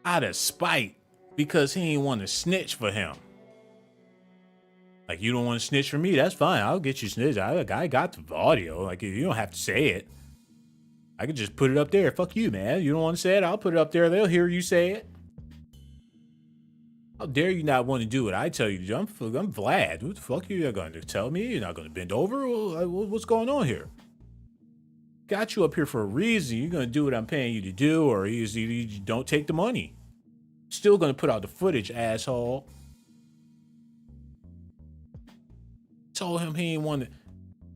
Out of spite, because he ain't want to snitch for him. Like, you don't want to snitch for me? That's fine. I'll get you snitch. I got the audio. Like, you don't have to say it. I can just put it up there. Fuck you, man. You don't want to say it? I'll put it up there. They'll hear you say it. How dare you not want to do it? I tell you, I'm Vlad. What the fuck are you going to tell me? You're not going to bend over? What's going on here? Got you up here for a reason. You're going to do what I'm paying you to do, or you don't take the money. Still going to put out the footage, asshole. Told him he ain't want to.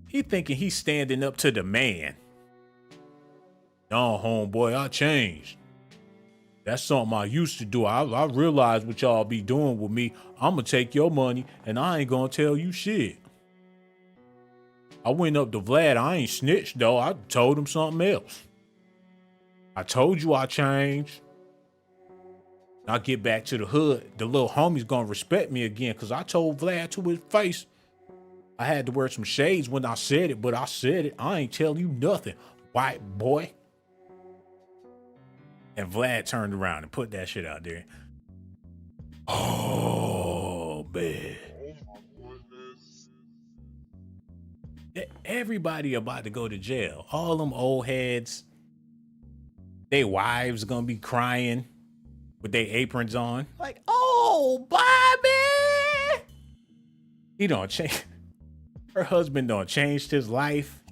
He thinking he's standing up to the man. No, homeboy, I changed. That's something I used to do. I realized what y'all be doing with me. I'm going to take your money, and I ain't going to tell you shit. I went up to Vlad. I ain't snitched, though. I told him something else. I told you I changed. I get back to the hood. The little homie's going to respect me again, because I told Vlad to his face. I had to wear some shades when I said it, but I said it. I ain't tell you nothing, white boy. And Vlad turned around and put that shit out there. Oh, man. Everybody about to go to jail. All them old heads. They wives gonna be crying with their aprons on. Like, oh, Bobby! He don't change. Her husband done changed his life.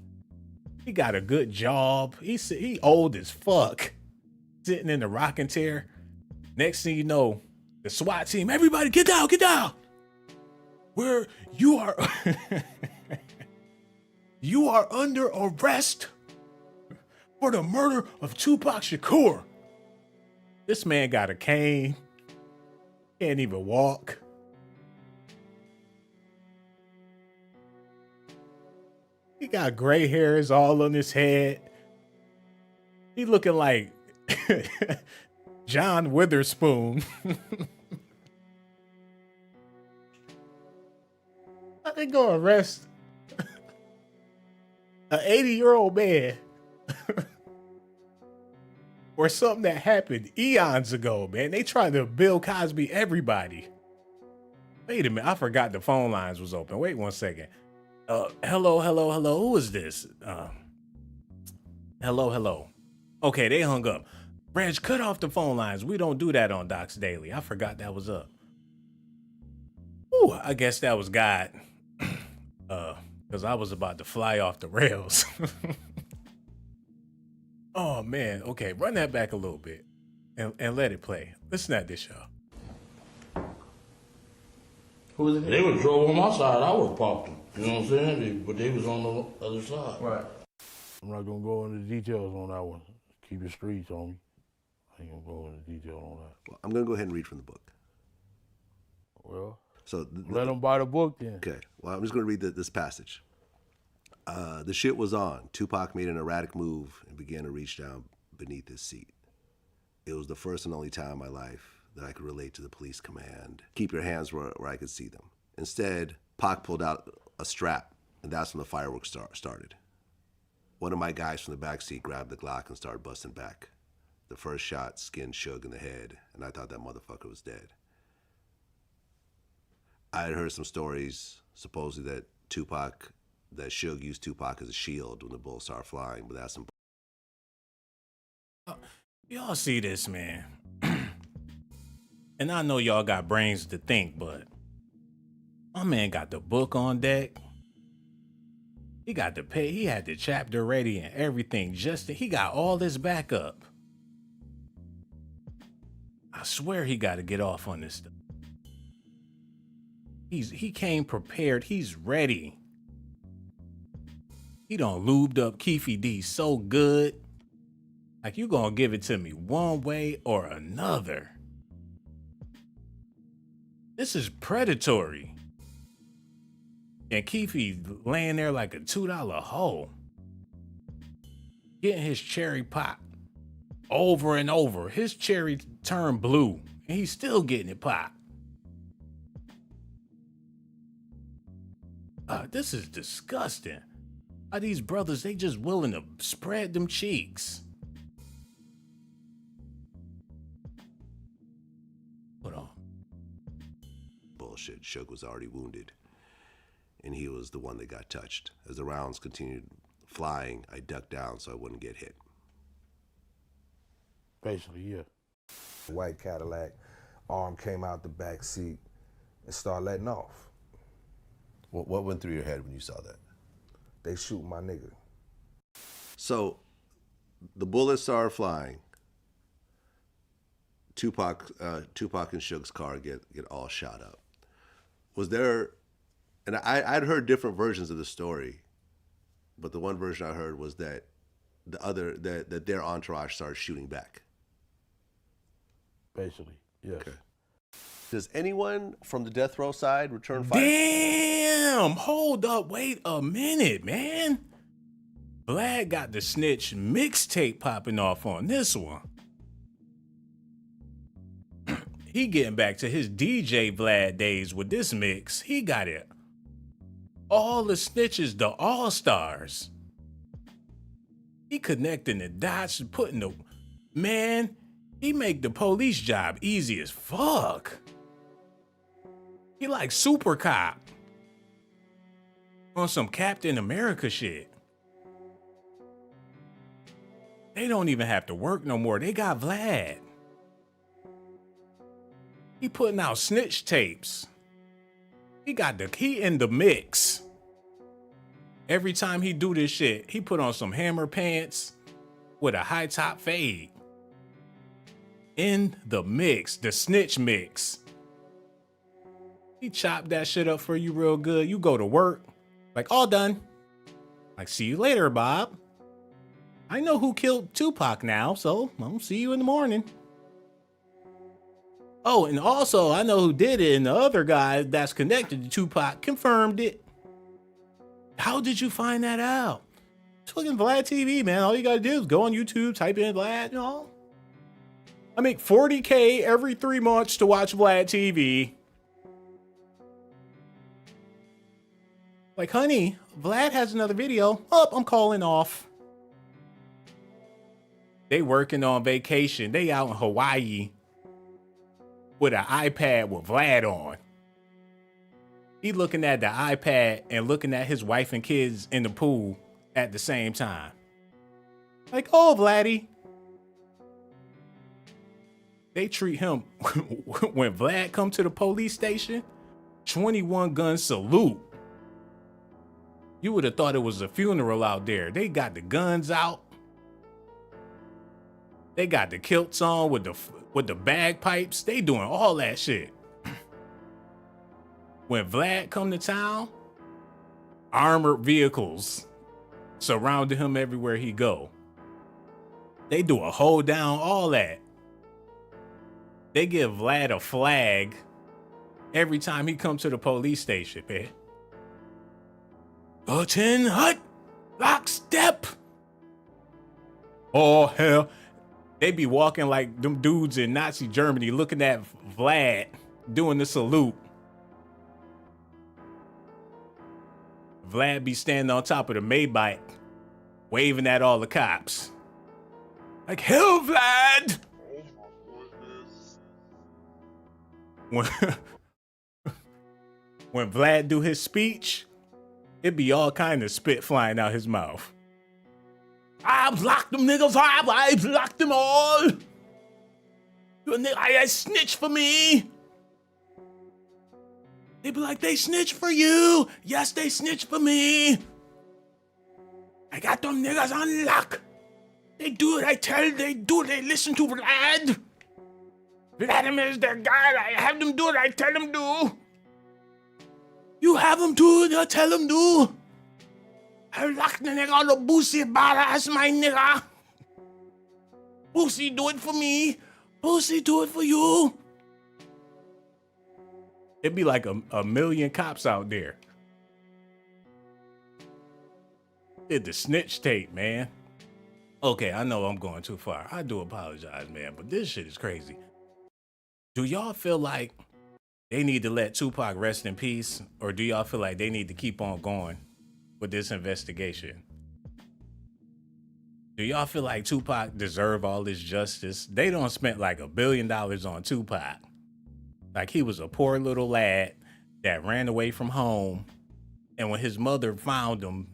He got a good job. He old as fuck. Sitting in the rocking chair. Next thing you know, the SWAT team, everybody get down, get down. Where you are, you are under arrest for the murder of Tupac Shakur. This man got a cane. Can't even walk. He got gray hairs all on his head. He looking like John Witherspoon. I think go arrest an 80-year-old man or something that happened eons ago, man. They trying to Bill Cosby everybody. Wait a minute, I forgot the phone lines was open. Wait 1 second. Hello. Who is this? Hello. Okay, they hung up. Reg, cut off the phone lines. We don't do that on DOCZ Daily. I forgot that was up. Ooh, I guess that was God. Because I was about to fly off the rails. Oh, man. Okay, run that back a little bit and let it play. Listen at this, y'all. Who was it? They would drove on my side. I would have popped them. You know what I'm saying? But they was on the other side. Right. I'm not gonna go into details on that one. Keep it streets, homie. I ain't gonna go into detail on that. Well, I'm going to go ahead and read from the book. Well, So let them buy the book then. Okay. Well, I'm just going to read this passage. The shit was on. Tupac made an erratic move and began to reach down beneath his seat. It was the first and only time in my life that I could relate to the police command. Keep your hands where I could see them. Instead, Pac pulled out a strap, and that's when the fireworks started. One of my guys from the back seat grabbed the Glock and started busting back. The first shot skinned Suge in the head, and I thought that motherfucker was dead. I had heard some stories, supposedly that Suge used Tupac as a shield when the bullets started flying, but that's some. Y'all see this, man. And I know y'all got brains to think, but my man got the book on deck. He got the pay. He had the chapter ready and everything. He got all this backup. I swear he got to get off on this stuff. He came prepared. He's ready. He done lubed up Keefe D so good. Like, you gonna give it to me one way or another. This is predatory. And Keefe laying there like a $2 hole. Getting his cherry popped over and over. His cherry turned blue and he's still getting it popped. This is disgusting. Are these brothers, they just willing to spread them cheeks? Hold on. Bullshit. Suge was already wounded, and he was the one that got touched. As the rounds continued flying, I ducked down so I wouldn't get hit. Basically, yeah. White Cadillac, arm came out the back seat and started letting off. What went through your head when you saw that? They shoot my nigga. So the bullets started flying. Tupac and Suge's car get all shot up. Was there, and I'd heard different versions of the story, but the one version I heard was that that their entourage started shooting back. Basically, yes. Okay. Does anyone from the death row side return fire? Damn! Hold up, wait a minute, man. Vlad got the snitch mixtape popping off on this one. He getting back to his DJ Vlad days with this mix. He got it. All the snitches, the all-stars. He connecting the dots, putting the... Man, he make the police job easy as fuck. He like Super Cop. On some Captain America shit. They don't even have to work no more. They got Vlad. He putting out snitch tapes. He in the mix. Every time he do this shit, he put on some hammer pants with a high top fade. In the mix, the snitch mix. He chopped that shit up for you real good. You go to work, like, all done. Like, see you later, Bob. I know who killed Tupac now, so I'll see you in the morning. Oh, and also, I know who did it, and the other guy that's connected to Tupac confirmed it. How did you find that out? It's fucking VladTV, man. All you gotta do is go on YouTube, type in Vlad, you know. I make $40K every 3 months to watch VladTV. Like, honey, Vlad has another video. Oh, I'm calling off. They working on vacation. They out in Hawaii with an iPad with Vlad on. He looking at the iPad and looking at his wife and kids in the pool at the same time. Like, oh, Vladdy. They treat him, when Vlad come to the police station, 21 gun salute. You would have thought it was a funeral out there. They got the guns out. They got the kilts on with the bagpipes. They doing all that shit. When Vlad come to town, armored vehicles surrounding him everywhere he go. They do a hold down, all that. They give Vlad a flag every time he come to the police station, man. Button hut, lockstep. Oh, hell. They be walking like them dudes in Nazi Germany looking at Vlad doing the salute. Vlad be standing on top of the Maybach, waving at all the cops. Like, hell, Vlad! When Vlad do his speech, it be all kind of spit flying out his mouth. I've locked them niggas up. I've locked them all. I snitch for me. They be like, they snitch for you. Yes, they snitch for me. I got them niggas on lock. They do it. They listen to Vlad. Vladimir's their guy. I have them do it. I tell them do. You have them do it. I tell them do. I lock the nigga on the Boosie badass, my nigga. Boosie, do it for me. Boosie, do it for you. It'd be like a million cops out there. Did the snitch tape, man. Okay, I know I'm going too far. I do apologize, man, but this shit is crazy. Do y'all feel like they need to let Tupac rest in peace, or do y'all feel like they need to keep on going with this investigation? Do y'all feel like Tupac deserve all this justice? They done spent like $1 billion on Tupac. Like he was a poor little lad that ran away from home, and when his mother found him,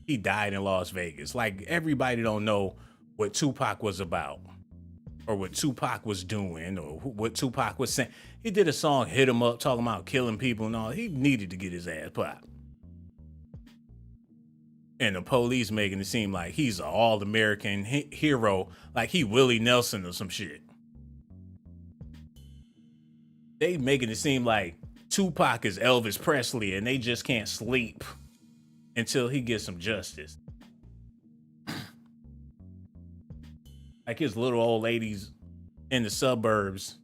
he died in Las Vegas. Like everybody don't know what Tupac was about, or what Tupac was doing, or what Tupac was saying. He did a song, Hit 'Em Up, talking about killing people and all. He needed to get his ass popped. And the police making it seem like he's an all-American hero, like he Willie Nelson or some shit. They making it seem like Tupac is Elvis Presley and they just can't sleep until he gets some justice. Like his little old ladies in the suburbs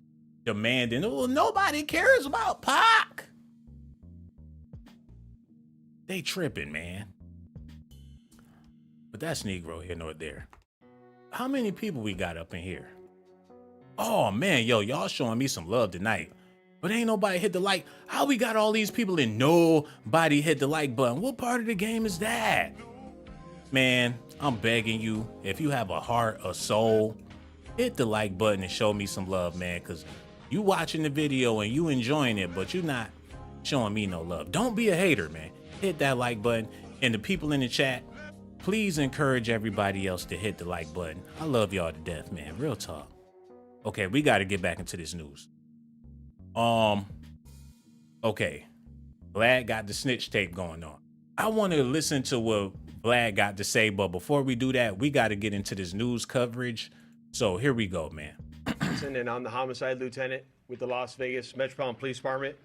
demanding, oh, nobody cares about Pac. They tripping, man. But that's Negro here nor there. How many people we got up in here? Oh man, yo, y'all showing me some love tonight. But ain't nobody hit the like. How we got all these people and nobody hit the like button? What part of the game is that? Man, I'm begging you, if you have a heart, a soul, hit the like button and show me some love, man, because you watching the video and you enjoying it, but you're not showing me no love. Don't be a hater, man. Hit that like button. And the people in the chat, please encourage everybody else to hit the like button. I love y'all to death, man. Real talk. Okay, we got to get back into this news. Okay. Vlad got the snitch tape going on. I want to listen to what Vlad got to say, but before we do that, we got to get into this news coverage. So here we go, man. And I'm the homicide lieutenant with the Las Vegas Metropolitan Police Department.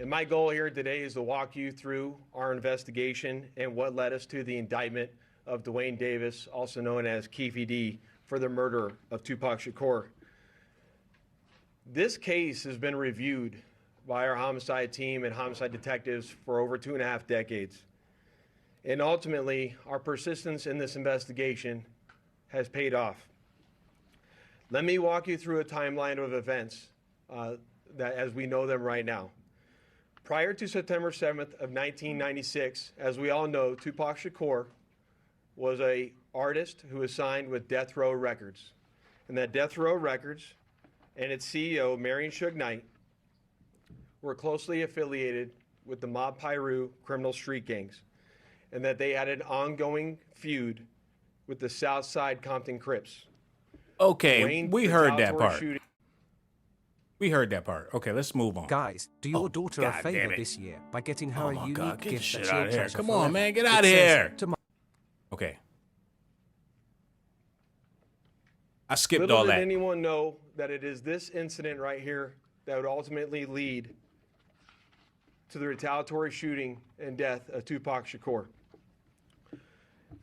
And my goal here today is to walk you through our investigation and what led us to the indictment of Dwayne Davis, also known as Keefe D, for the murder of Tupac Shakur. This case has been reviewed by our homicide team and homicide detectives for over 2.5 decades. And ultimately, our persistence in this investigation has paid off. Let me walk you through a timeline of events that as we know them right now. Prior to September 7th of 1996, as we all know, Tupac Shakur was an artist who was signed with Death Row Records. And that Death Row Records and its CEO, Marion Suge Knight, were closely affiliated with the Mob Piru criminal street gangs, and that they had an ongoing feud with the Southside Compton Crips. Okay, we heard that part. We heard that part. Okay, let's move on. Guys, do your daughter a favor this year by getting her a unique God, get gift shit that out she'll of here. treasure Come on, forever. man, get It out of says, here. "To my Okay. I skipped Little all did that. anyone know that it is this incident right here that would ultimately lead to the retaliatory shooting and death of Tupac Shakur.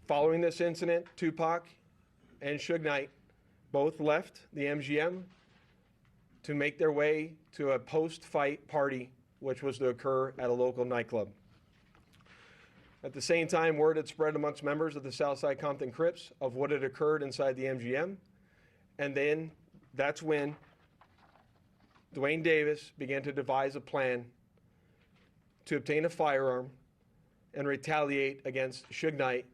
Following this incident, Tupac and Suge Knight both left the MGM to make their way to a post-fight party, which was to occur at a local nightclub. At the same time, word had spread amongst members of the Southside Compton Crips of what had occurred inside the MGM. And then that's when Dwayne Davis began to devise a plan to obtain a firearm and retaliate against Suge Knight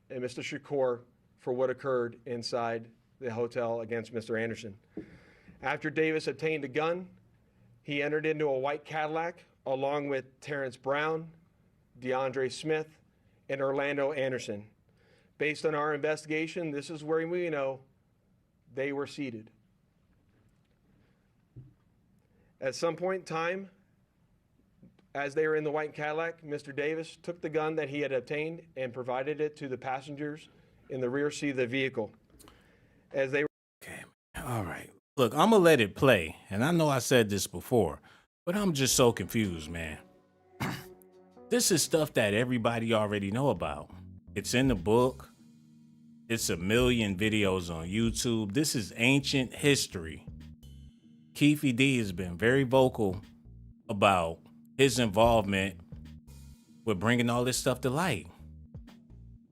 and Mr. Shakur for what occurred inside the hotel against Mr. Anderson. After Davis obtained a gun, he entered into a white Cadillac along with Terrence Brown, DeAndre Smith, and Orlando Anderson. Based on our investigation, this is where we know they were seated. At some point in time, as they were in the white Cadillac, Mr. Davis took the gun that he had obtained and provided it to the passengers in the rear seat of the vehicle. As they were Okay, all right. Look, I'm gonna let it play, and I know I said this before, but I'm just so confused, man. This is stuff that everybody already know about. It's in the book. It's a million videos on YouTube. This is ancient history. Keefe D has been very vocal about his involvement with bringing all this stuff to light.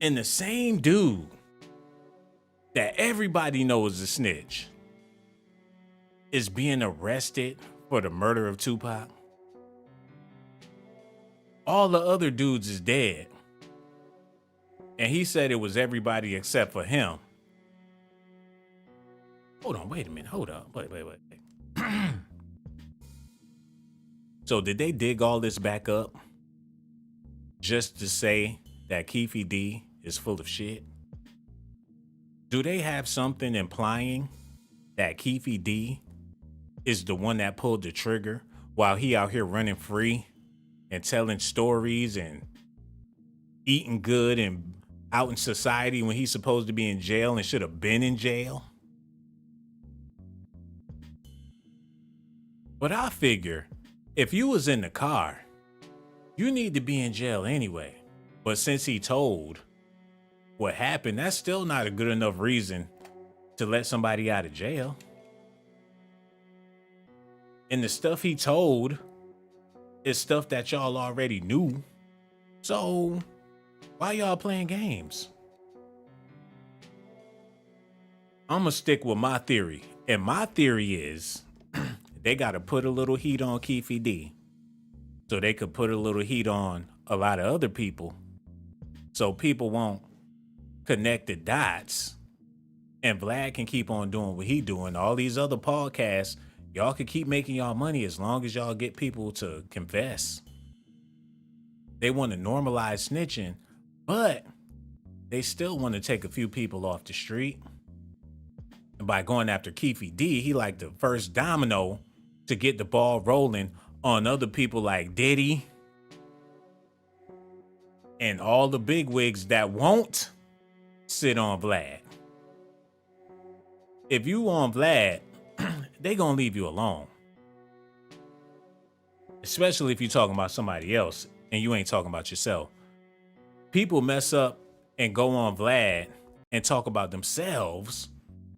And the same dude that everybody knows is a snitch is being arrested for the murder of Tupac. All the other dudes is dead. And he said it was everybody except for him. Hold on, wait a minute. Hold up. Wait. So did they dig all this back up just to say that Keefe D is full of shit? Do they have something implying that Keefe D is the one that pulled the trigger while he out here running free and telling stories and eating good and out in society when he's supposed to be in jail and should have been in jail? But I figure if you was in the car, you need to be in jail anyway. But since he told what happened, that's still not a good enough reason to let somebody out of jail. And the stuff he told is stuff that y'all already knew. So why y'all playing games? I'm gonna stick with my theory. And my theory is they gotta put a little heat on Keefe D so they could put a little heat on a lot of other people so people won't connect the dots and Vlad can keep on doing what he doing. All these other podcasts, y'all can keep making y'all money as long as y'all get people to confess. They want to normalize snitching, but they still want to take a few people off the street. And by going after Keefe D, he like the first domino to get the ball rolling on other people like Diddy and all the bigwigs that won't sit on Vlad. If you on Vlad, they gonna leave you alone. Especially if you're talking about somebody else and you ain't talking about yourself. People mess up and go on Vlad and talk about themselves.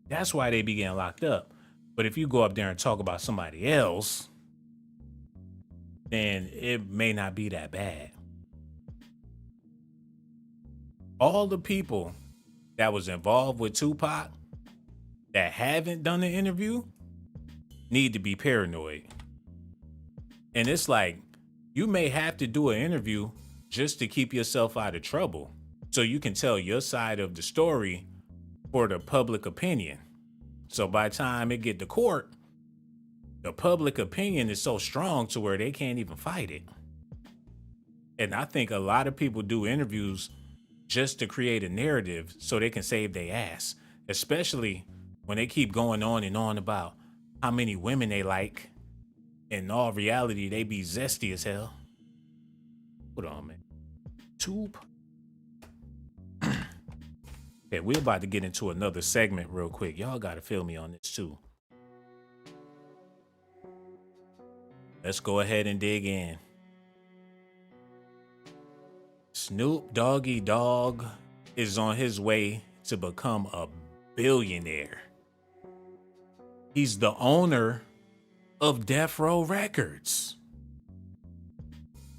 That's why they be getting locked up. But if you go up there and talk about somebody else, then it may not be that bad. All the people that was involved with Tupac that haven't done the interview need to be paranoid. And it's like, you may have to do an interview just to keep yourself out of trouble so you can tell your side of the story for the public opinion. So by the time it get to court, the public opinion is so strong to where they can't even fight it. And I think a lot of people do interviews just to create a narrative so they can save their ass, especially when they keep going on and on about how many women they like. In all reality, they be zesty as hell. Hold on, man. Tube. Okay, we're about to get into another segment real quick. Y'all gotta feel me on this too. Let's go ahead and dig in. Snoop Dogg is on his way to become a billionaire. He's the owner of Death Row Records.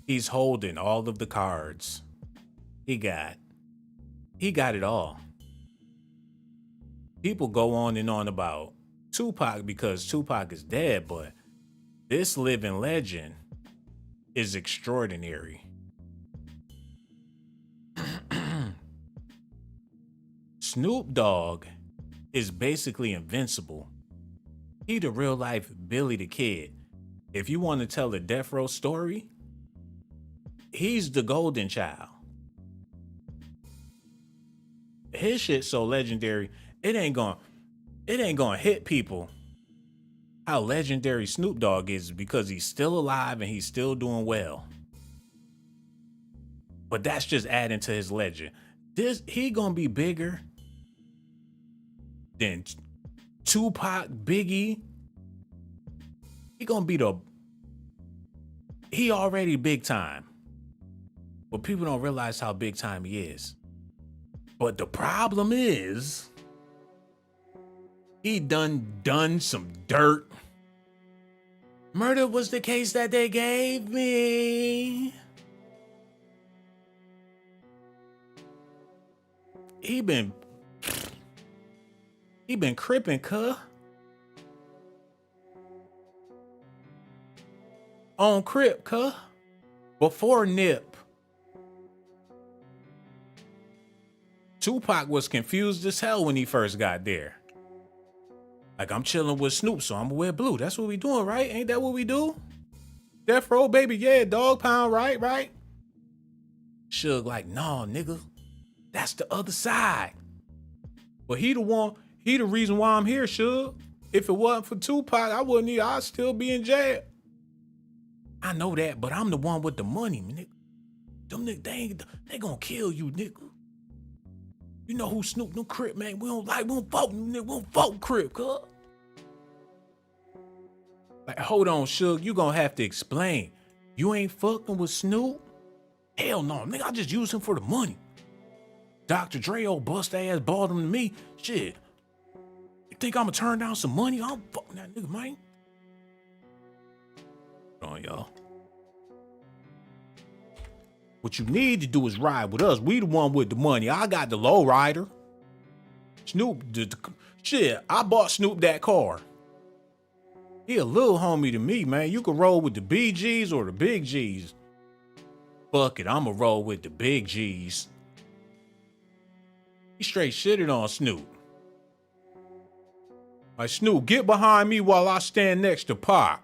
He's holding all of the cards. He got it all. People go on and on about Tupac because Tupac is dead, but this living legend is extraordinary. Snoop Dogg is basically invincible. He the real life Billy the Kid. If you want to tell a Death Row story, he's the golden child. His shit so legendary, it ain't gonna hit people how legendary Snoop Dogg is because he's still alive and he's still doing well. But that's just adding to his legend. He gonna be bigger than Tupac, Biggie. He already big time. But people don't realize how big time he is. But the problem is, he done some dirt. Murder was the case that they gave me. He been crippin', cuh. On Crip, cuh. Before Nip. Tupac was confused as hell when he first got there. Like, I'm chilling with Snoop, so I'm gonna wear blue. That's what we doing, right? Ain't that what we do? Death Row, baby, yeah, dog pound, right? Suge like, nah, nigga. That's the other side. But he the reason why I'm here, Suge. If it wasn't for Tupac, I'd still be in jail. I know that, but I'm the one with the money, nigga. Them niggas, they gonna kill you, nigga. You know who Snoop, no Crip, man. We don't vote, nigga. We don't vote Crip, cuz. Like, hold on, Suge. You gonna have to explain. You ain't fucking with Snoop? Hell no, nigga. I just use him for the money. Dr. Dre, old bust ass, bought him to me. Shit. You think I'ma turn down some money? I'm fucking that nigga, man. Hold on, y'all. What you need to do is ride with us. We the one with the money. I got the low rider. Snoop, shit, I bought Snoop that car. He a little homie to me, man. You can roll with the BGs or the big G's. Fuck it, I'ma roll with the big G's. He straight shitted on Snoop. Like, Snoop, get behind me while I stand next to Pac.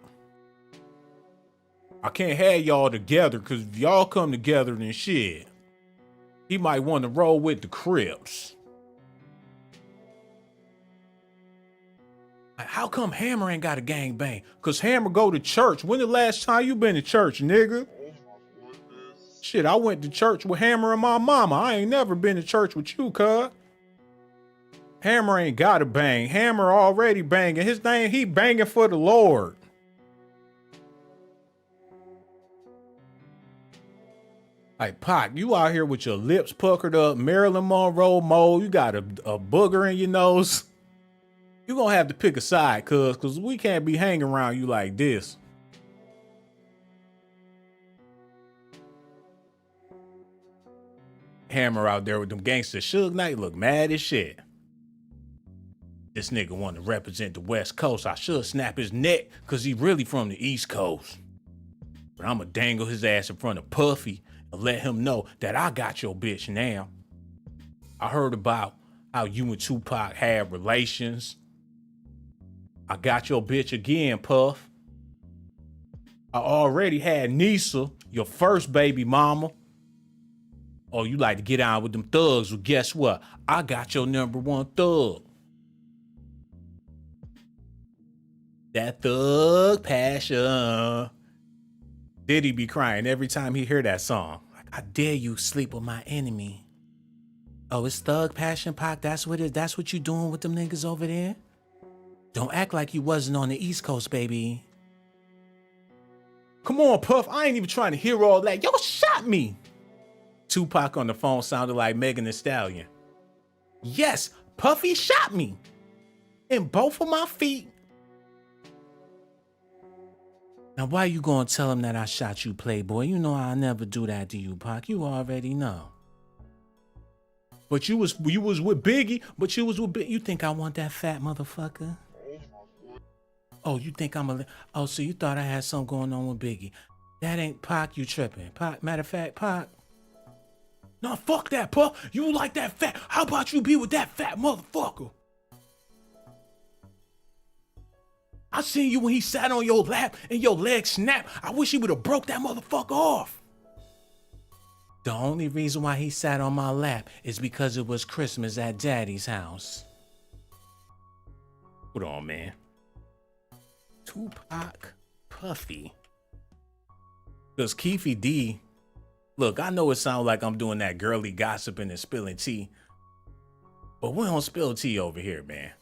I can't have y'all together, because if y'all come together, then shit, he might want to roll with the Crips. Like, how come Hammer ain't got a gangbang? Because Hammer go to church. When the last time you been to church, nigga? Shit, I went to church with Hammer and my mama. I ain't never been to church with you, cuz. Hammer ain't got a bang. Hammer already banging. His name, he banging for the Lord. Like, Pac, you out here with your lips puckered up, Marilyn Monroe mode. You got a booger in your nose. You gonna have to pick a side, cuz we can't be hanging around you like this. Hammer out there with them gangsters. Suge Knight look mad as shit. This nigga want to represent the West Coast. I should snap his neck because he really from the East Coast. But I'ma dangle his ass in front of Puffy and let him know that I got your bitch now. I heard about how you and Tupac had relations. I got your bitch again, Puff. I already had Nisa, your first baby mama. Oh, you like to get out with them thugs? Well, guess what? I got your number one thug. That thug passion. Diddy be crying every time he hear that song. Like, I dare you sleep with my enemy. Oh, it's thug passion, Pac. That's what it is. That's what you doing with them niggas over there? Don't act like you wasn't on the East Coast, baby. Come on, Puff. I ain't even trying to hear all that. Y'all shot me. Tupac on the phone sounded like Megan Thee Stallion. Yes, Puffy shot me. In both of my feet. Now, why you gonna tell him that I shot you, Playboy? You know I'll never do that to you, Pac. You already know. But you was with Biggie, but you was with Biggie. You think I want that fat motherfucker? Oh, you think oh, so you thought I had something going on with Biggie. That ain't Pac, you tripping. Pac, matter of fact, Pac. No, fuck that, Pac. You like that fat. How about you be with that fat motherfucker? I seen you when he sat on your lap and your leg snapped. I wish he would have broke that motherfucker off. The only reason why he sat on my lap is because it was Christmas at Daddy's house. Hold on, man. Tupac Puffy. Because Keefe D, look, I know it sounds like I'm doing that girly gossiping and spilling tea, but we don't spill tea over here, man.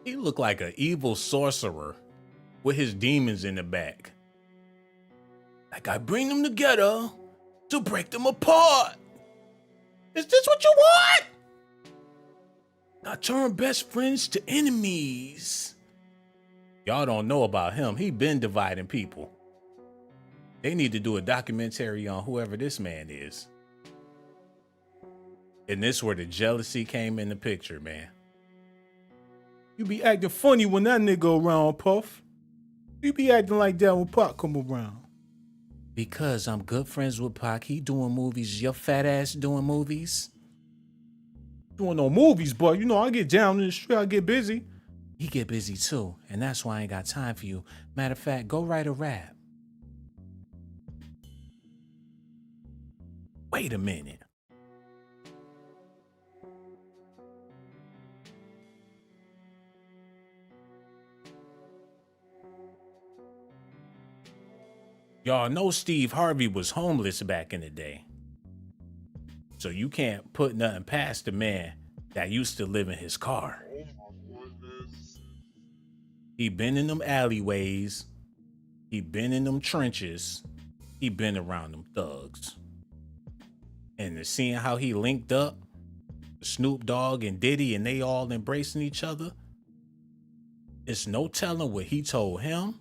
He looked like an evil sorcerer with his demons in the back. Like I bring them together to break them apart. Is this what you want? I turn best friends to enemies. Y'all don't know about him. He been dividing people. They need to do a documentary on whoever this man is. And this where the jealousy came in the picture, man. You be acting funny when that nigga around, Puff. You be acting like that when Pac come around. Because I'm good friends with Pac. He doing movies. Your fat ass doing movies? Doing no movies, but you know, I get down in the street, I get busy. He get busy too, and that's why I ain't got time for you. Matter of fact, go write a rap. Wait a minute. Y'all know Steve Harvey was homeless back in the day. So you can't put nothing past the man that used to live in his car. He been in them alleyways. He been in them trenches. He been around them thugs. And to seeing how he linked up Snoop Dogg and Diddy and they all embracing each other, it's no telling what he told him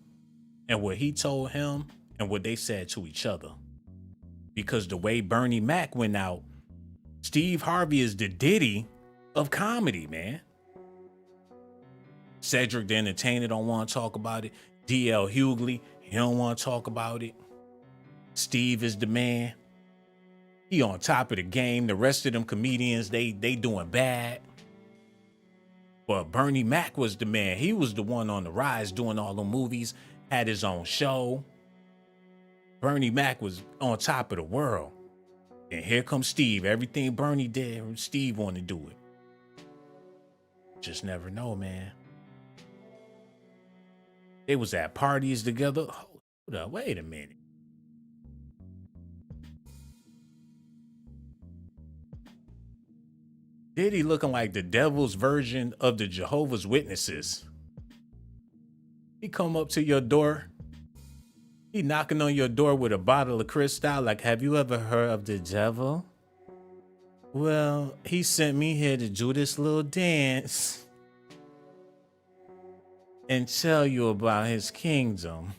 and what he told him and what they said to each other. Because the way Bernie Mac went out, Steve Harvey is the Diddy of comedy, man. Cedric the Entertainer don't want to talk about it. D.L. Hughley, he don't want to talk about it. Steve is the man. He on top of the game. The rest of them comedians, they doing bad. But Bernie Mac was the man. He was the one on the rise doing all the movies, had his own show. Bernie Mac was on top of the world. And here comes Steve. Everything Bernie did, Steve wanted to do it. Just never know, man. They was at parties together. Hold up, wait a minute. Diddy looking like the devil's version of the Jehovah's Witnesses. He come up to your door. He knocking on your door with a bottle of Cristal like, have you ever heard of the devil? Well, he sent me here to do this little dance and tell you about his kingdom.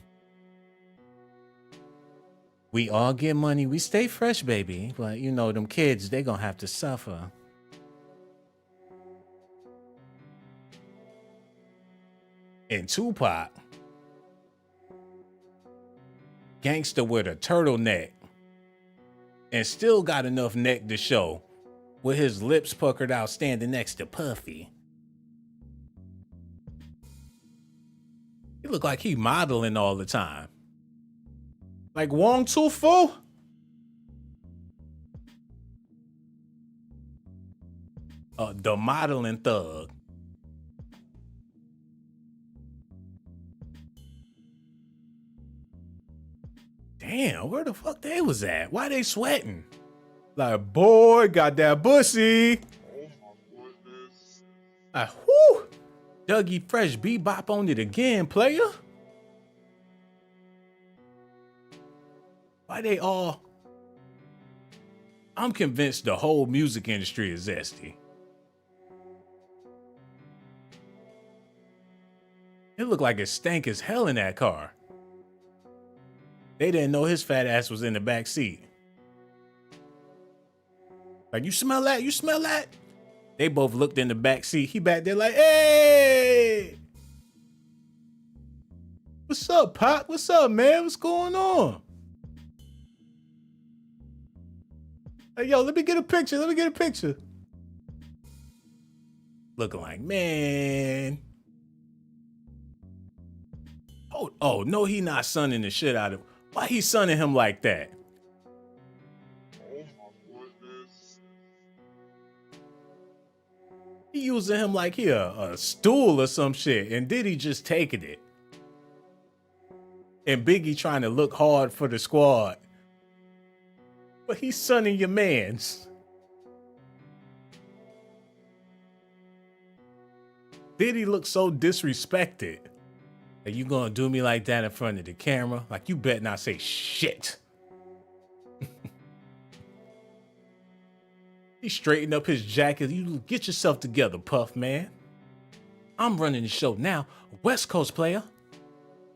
We all get money. We stay fresh, baby. But you know, them kids, they gonna have to suffer. And Tupac, gangster with a turtleneck and still got enough neck to show with his lips puckered out standing next to Puffy. He look like he modeling all the time. Like Wong Too-Foo. The modeling thug. Damn, where the fuck they was at? Why they sweating? Like, boy, got that pussy. Like, whoo. Dougie Fresh bebop on it again, player. Why they all? I'm convinced the whole music industry is zesty. It looked like it stank as hell in that car. They didn't know his fat ass was in the back seat. Like, you smell that? You smell that? They both looked in the back seat. He back there like, hey! What's up, Pop? What's up, man? What's going on? Hey, yo, let me get a picture. Let me get a picture. Looking like, man. Oh, no, he not sunning the shit out of him. Why he sunning him like that? He using him like he a stool or some shit, and Diddy just taking it. And Biggie trying to look hard for the squad. But he's sunning your mans. Diddy looks so disrespected. Are you gonna do me like that in front of the camera? Like, you better not say shit. He straightened up his jacket. You get yourself together, Puff, man. I'm running the show now. West Coast player.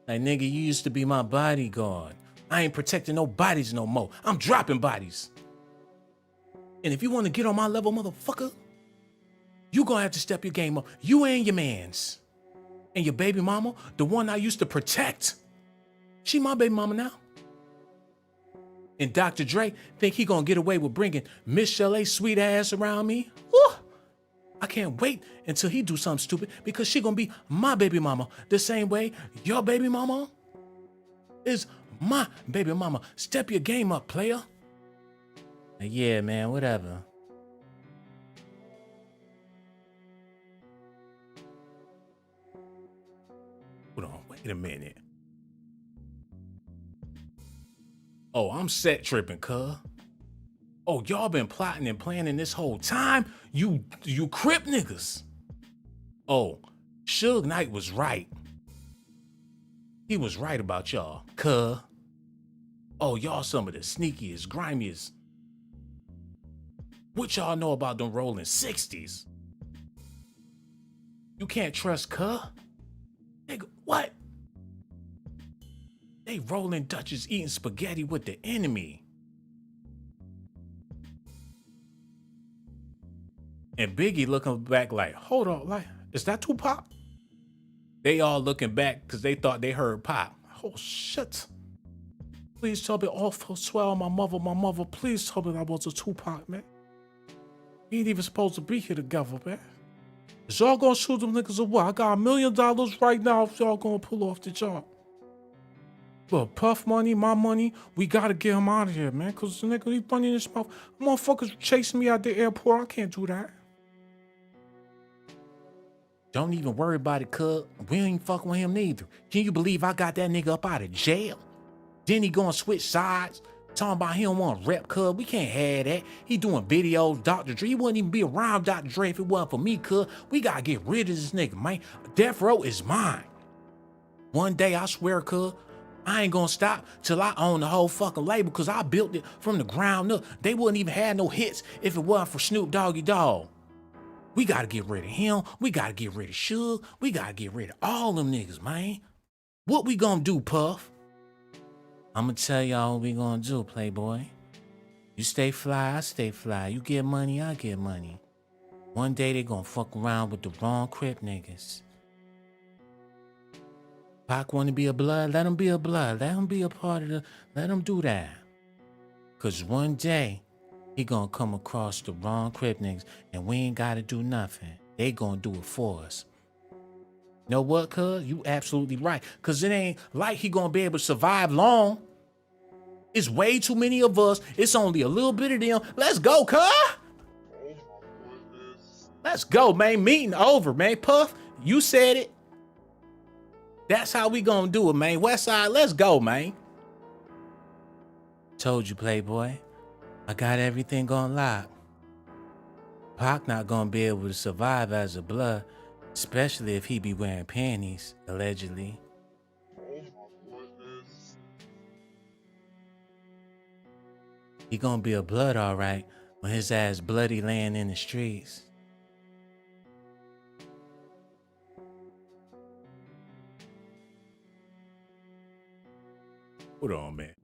Like, nigga, you used to be my bodyguard. I ain't protecting no bodies no more. I'm dropping bodies. And if you want to get on my level, motherfucker, you gonna have to step your game up. You and your mans. And your baby mama, the one I used to protect. She my baby mama now. And Dr. Dre think he gonna get away with bringing Miss Chalet's sweet ass around me? Woo! I can't wait until he do something stupid because she gonna be my baby mama the same way your baby mama is my baby mama. Step your game up, player. Yeah, man, whatever. Hold on, wait a minute. Oh, I'm set tripping, cuz. Oh, y'all been plotting and planning this whole time? You Crip niggas. Oh, Suge Knight was right. He was right about y'all, cuz. Oh, y'all some of the sneakiest, grimiest. What y'all know about them rolling 60s? You can't trust cuz. Nigga, what? They rolling Dutchess eating spaghetti with the enemy. And Biggie looking back like, hold on, like, is that Tupac? They all looking back because they thought they heard Pop. Oh, shit. Please tell me, oh, swear on my mother, please tell me that was a Tupac, man. We ain't even supposed to be here together, man. Is y'all gonna shoot them niggas or what? I got $1 million right now if y'all gonna pull off the job. Look, Puff money, my money, we gotta get him out of here, man, because the nigga, he running his mouth. Motherfuckers chasing me out the airport. I can't do that. Don't even worry about it, cuz. We ain't fucking with him neither. Can you believe I got that nigga up out of jail? Then he gonna switch sides, talking about he don't want to rep, cuz. We can't have that. He doing videos, Dr. Dre. He wouldn't even be around Dr. Dre if it wasn't for me, cuz. We gotta get rid of this nigga, man. Death Row is mine. One day, I swear, cuz, I ain't gonna stop till I own the whole fucking label, because I built it from the ground up. They wouldn't even have no hits if it wasn't for Snoop Dogg. We gotta get rid of him. We gotta get rid of Suge. We gotta get rid of all them niggas, man. What we gonna do, Puff? I'ma tell y'all what we gonna do, Playboy. You stay fly, I stay fly. You get money, I get money. One day they gonna fuck around with the wrong Crip niggas. Pac wanna be a blood, let him be a blood. Let him be a part of let him do that. Cause one day, he gonna come across the wrong Crip niggas and we ain't gotta do nothing. They gonna do it for us. You know what, cuz? You absolutely right. Cause it ain't like he gonna be able to survive long. It's way too many of us. It's only a little bit of them. Let's go, cuz. Let's go, man. Meeting over, man. Puff, you said it. That's how we gonna do it, man. Westside, let's go, man. Told you, Playboy. I got everything on lock. Pac not gonna be able to survive as a blood, especially if he be wearing panties, allegedly. He gonna be a blood, all right, when his ass bloody laying in the streets. Hold on, man.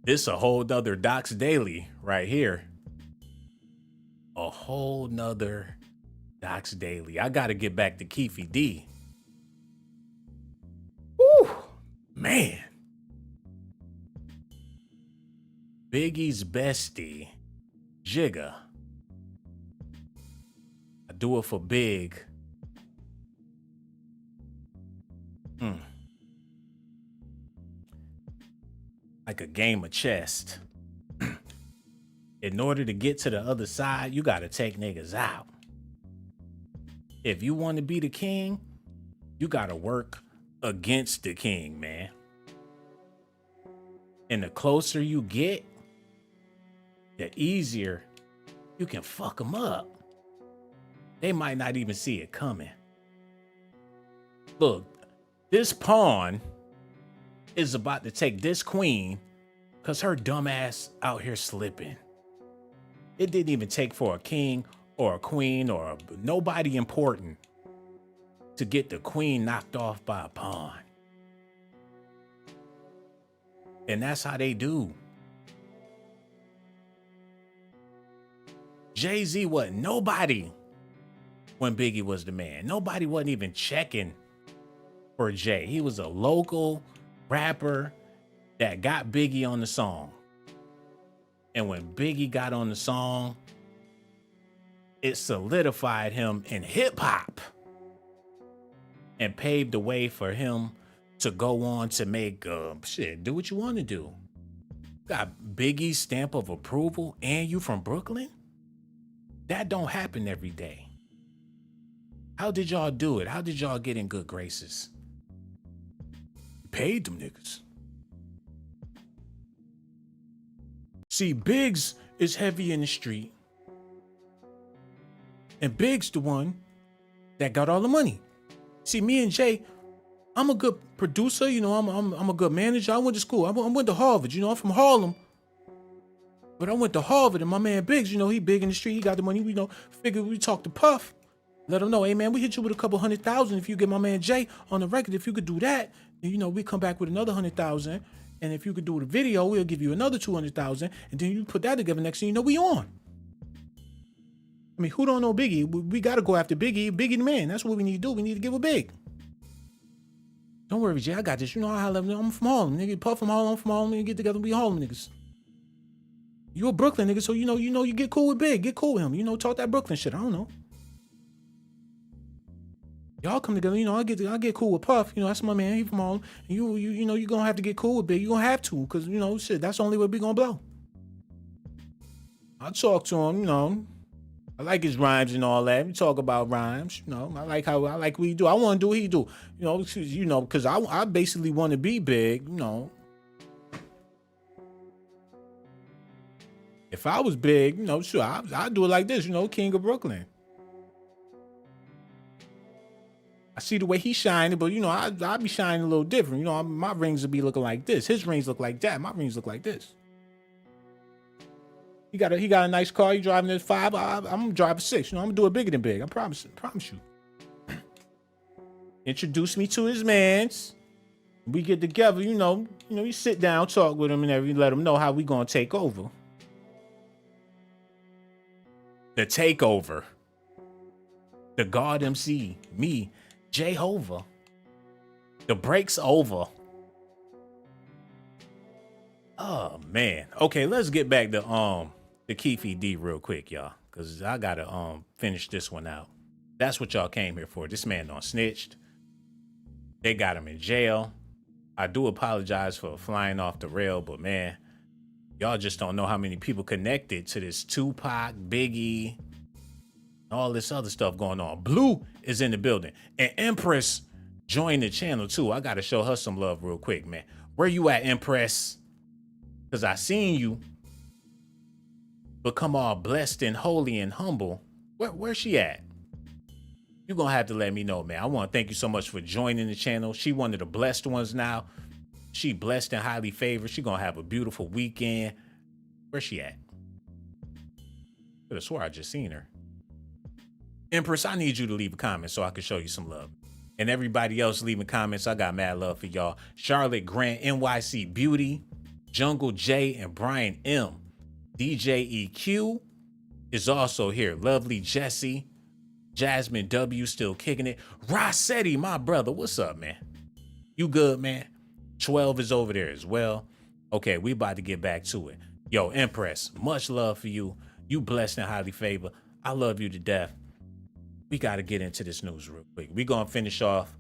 This a whole nother DOCZ Daily right here. A whole nother DOCZ Daily. I gotta get back to Keefe D. Woo, man. Biggie's bestie, Jigga. I do it for Big. Like a game of chess. In order to get to the other side, you gotta take niggas out. If you want to be the king, you gotta work against the king, man. And the closer you get, the easier you can fuck them up. They might not even see it coming. Look, this pawn is about to take this queen because her dumb ass out here slipping. It didn't even take for a king or a queen or nobody important to get the queen knocked off by a pawn. And that's how they do. Jay-Z wasn't nobody when Biggie was the man. Nobody wasn't even checking for Jay. He was a local rapper that got Biggie on the song. And when Biggie got on the song, it solidified him in hip hop and paved the way for him to go on to make do what you want to do. Got Biggie's stamp of approval and you from Brooklyn? That don't happen every day. How did y'all do it? How did y'all get in good graces? Paid them niggas. See, Biggs is heavy in the street. And Biggs the one that got all the money. See, me and Jay, I'm a good producer, you know, I'm a good manager. I went to school. I went to Harvard, you know, I'm from Harlem. But I went to Harvard and my man Biggs, you know, he big in the street, he got the money, you know, figured we talked to Puff. Let him know, hey man, we hit you with a couple 100,000 if you get my man Jay on the record. If you could do that, then, you know, we come back with another 100,000. And if you could do the video, we'll give you another 200,000. And then you put that together, next thing you know, we on. I mean, who don't know Biggie? We got to go after Biggie. Biggie the man. That's what we need to do. We need to give a big. Don't worry, Jay. I got this. You know how I'm from Harlem. Nigga, Puff from Harlem. I'm from Harlem. We get together. We Harlem niggas. You a Brooklyn nigga, so you know you get cool with Big. Get cool with him. You know, talk that Brooklyn shit. I don't know. Y'all come together, you know, I get cool with Puff. You know, that's my man. He from Harlem. And you know, you're going to have to get cool with Big. You're going to have to, because, you know, shit, that's the only way we going to blow. I talk to him, you know. I like his rhymes and all that. We talk about rhymes, you know. I like what he do. I want to do what he do. You know, because I basically want to be big, you know. If I was big, you know, sure, I'd do it like this, you know, King of Brooklyn. I see the way he's shining, but, you know, I be shining a little different. You know, my rings would be looking like this. His rings look like that. My rings look like this. He got a nice car. He driving this 5. I'm gonna drive a 6. You know, I'm gonna do it bigger than Big. I promise you. Introduce me to his mans. We get together. You know, we sit down, talk with him, and everything. Let him know how we gonna take over. The takeover. The God MC. Me. Jehovah. The break's over. Oh man. Okay, let's get back to Keefe D real quick, y'all, because I gotta finish this one out. That's what y'all came here for. This man done snitched. They got him in jail. I do apologize for flying off the rail, but man, y'all just don't know how many people connected to this Tupac, Biggie, all this other stuff going on. Blue is in the building. And Empress joined the channel too. I got to show her some love real quick, man. Where you at, Empress? Because I seen you become all blessed and holy and humble. Where's she at? You're going to have to let me know, man. I want to thank you so much for joining the channel. She one of the blessed ones now. She blessed and highly favored. She gonna have a beautiful weekend. Where's she at? Could have swore I just seen her. Empress, I need you to leave a comment so I can show you some love. And everybody else leaving comments, I got mad love for y'all. Charlotte Grant, NYC Beauty, Jungle J, and Brian M. DJ EQ is also here. Lovely Jesse, Jasmine W still kicking it. Rossetti, my brother, what's up, man? You good, man? 12 is over there as well. Okay, we about to get back to it. Yo, Empress, much love for you. You blessed and highly favored. I love you to death. We got to get into this news real quick. We gonna finish off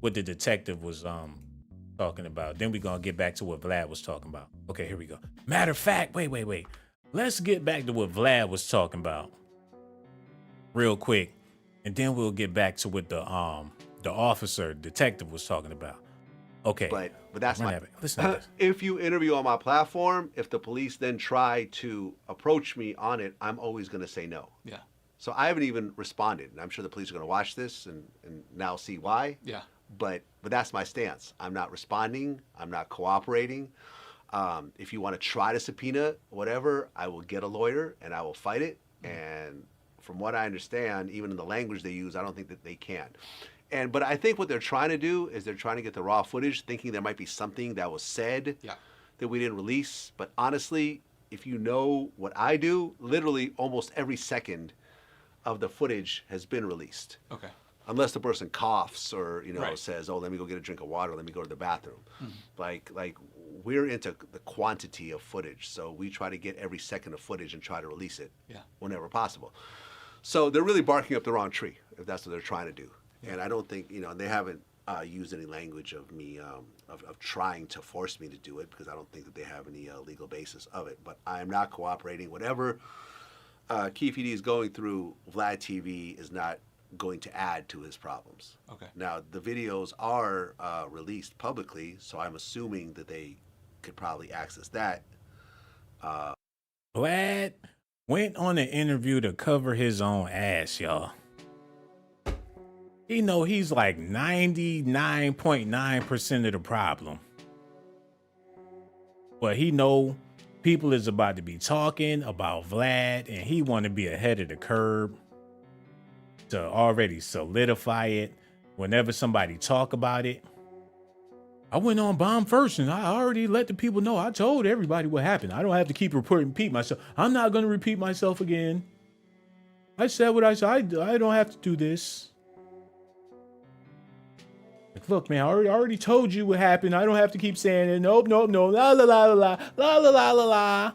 what the detective was talking about. Then we gonna get back to what Vlad was talking about. Okay, here we go. Matter of fact, wait. Let's get back to what Vlad was talking about real quick, and then we'll get back to what the officer, detective was talking about. Okay. But that's my. Listen to this. If you interview on my platform, if the police then try to approach me on it, I'm always going to say no. Yeah. So I haven't even responded. And I'm sure the police are going to watch this and now see why. Yeah. But that's my stance. I'm not responding. I'm not cooperating. If you want to try to subpoena whatever, I will get a lawyer and I will fight it. And from what I understand, even in the language they use, I don't think that they can. But I think what they're trying to do is they're trying to get the raw footage, thinking there might be something that was said that we didn't release. But honestly, if you know what I do, literally almost every second of the footage has been released. Okay. Unless the person coughs or Right. says, "Oh, let me go get a drink of water. Let me go to the bathroom." Like we're into the quantity of footage, so we try to get every second of footage and try to release it whenever possible. So they're really barking up the wrong tree if that's what they're trying to do. And I don't think, they haven't used any language of me, of trying to force me to do it, because I don't think that they have any legal basis of it. But I am not cooperating. Whatever Keefe D is going through, VladTV is not going to add to his problems. Okay. Now, the videos are released publicly, so I'm assuming that they could probably access that. Vlad went on an interview to cover his own ass, y'all. He know he's like 99.9% of the problem. But he know people is about to be talking about Vlad, and he want to be ahead of the curve to already solidify it whenever somebody talk about it. I went on bomb first, and I already let the people know. I told everybody what happened. I don't have to keep repeat myself. I'm not going to repeat myself again. I said what I said. I don't have to do this. Like, look, man, I already told you what happened. I don't have to keep saying it. Nope, no. La la la la la la la la la la.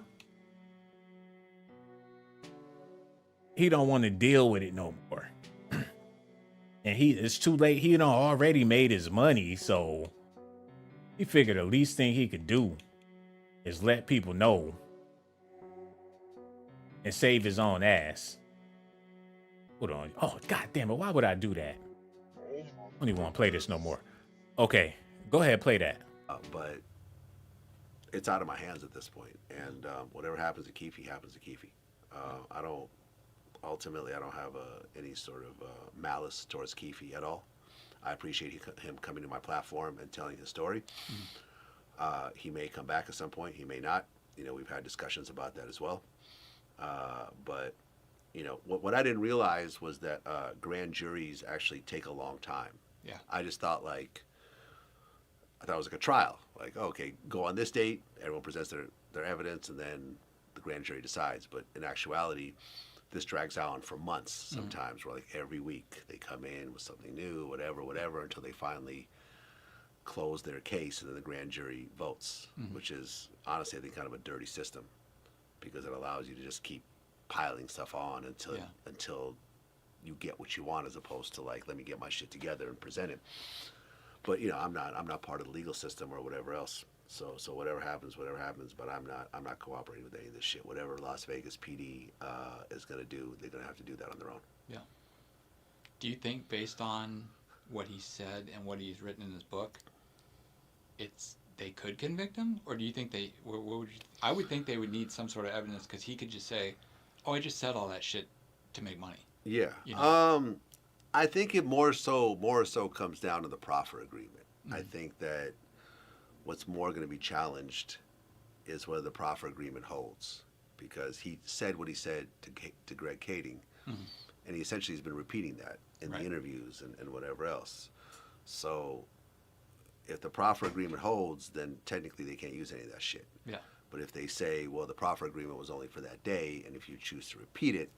He don't want to deal with it no more. And it's too late. He done already made his money, so he figured the least thing he could do is let people know and save his own ass. Hold on. Oh, God damn it. Why would I do that? I don't even want to play this no more. Okay, go ahead, play that. But it's out of my hands at this point. And whatever happens to Keefe happens to Keefe. I don't have any sort of malice towards Keefe at all. I appreciate him coming to my platform and telling his story. He may come back at some point. He may not. We've had discussions about that as well. But what I didn't realize was that grand juries actually take a long time. Yeah. I just thought I thought it was like a trial. Like, okay, go on this date, everyone presents their evidence, and then the grand jury decides. But in actuality, this drags on for months sometimes, where every week they come in with something new, whatever, until they finally close their case, and then the grand jury votes, which is honestly, I think, kind of a dirty system, because it allows you to just keep piling stuff on until you get what you want, as opposed to let me get my shit together and present it. But I'm not part of the legal system or whatever else. So whatever happens. But I'm not cooperating with any of this shit. Whatever Las Vegas PD is gonna do, they're gonna have to do that on their own. Yeah. Do you think, based on what he said and what he's written in his book, they could convict him, or do you think they? I would think they would need some sort of evidence, because he could just say, "Oh, I just said all that shit to make money." Yeah. I think it more so comes down to the proffer agreement. I think that what's more going to be challenged is whether the proffer agreement holds, because he said what he said to Greg Kading, and he essentially has been repeating that in the interviews and whatever else. So if the proffer agreement holds, then technically they can't use any of that shit. Yeah. But if they say, well, the proffer agreement was only for that day, and if you choose to repeat it,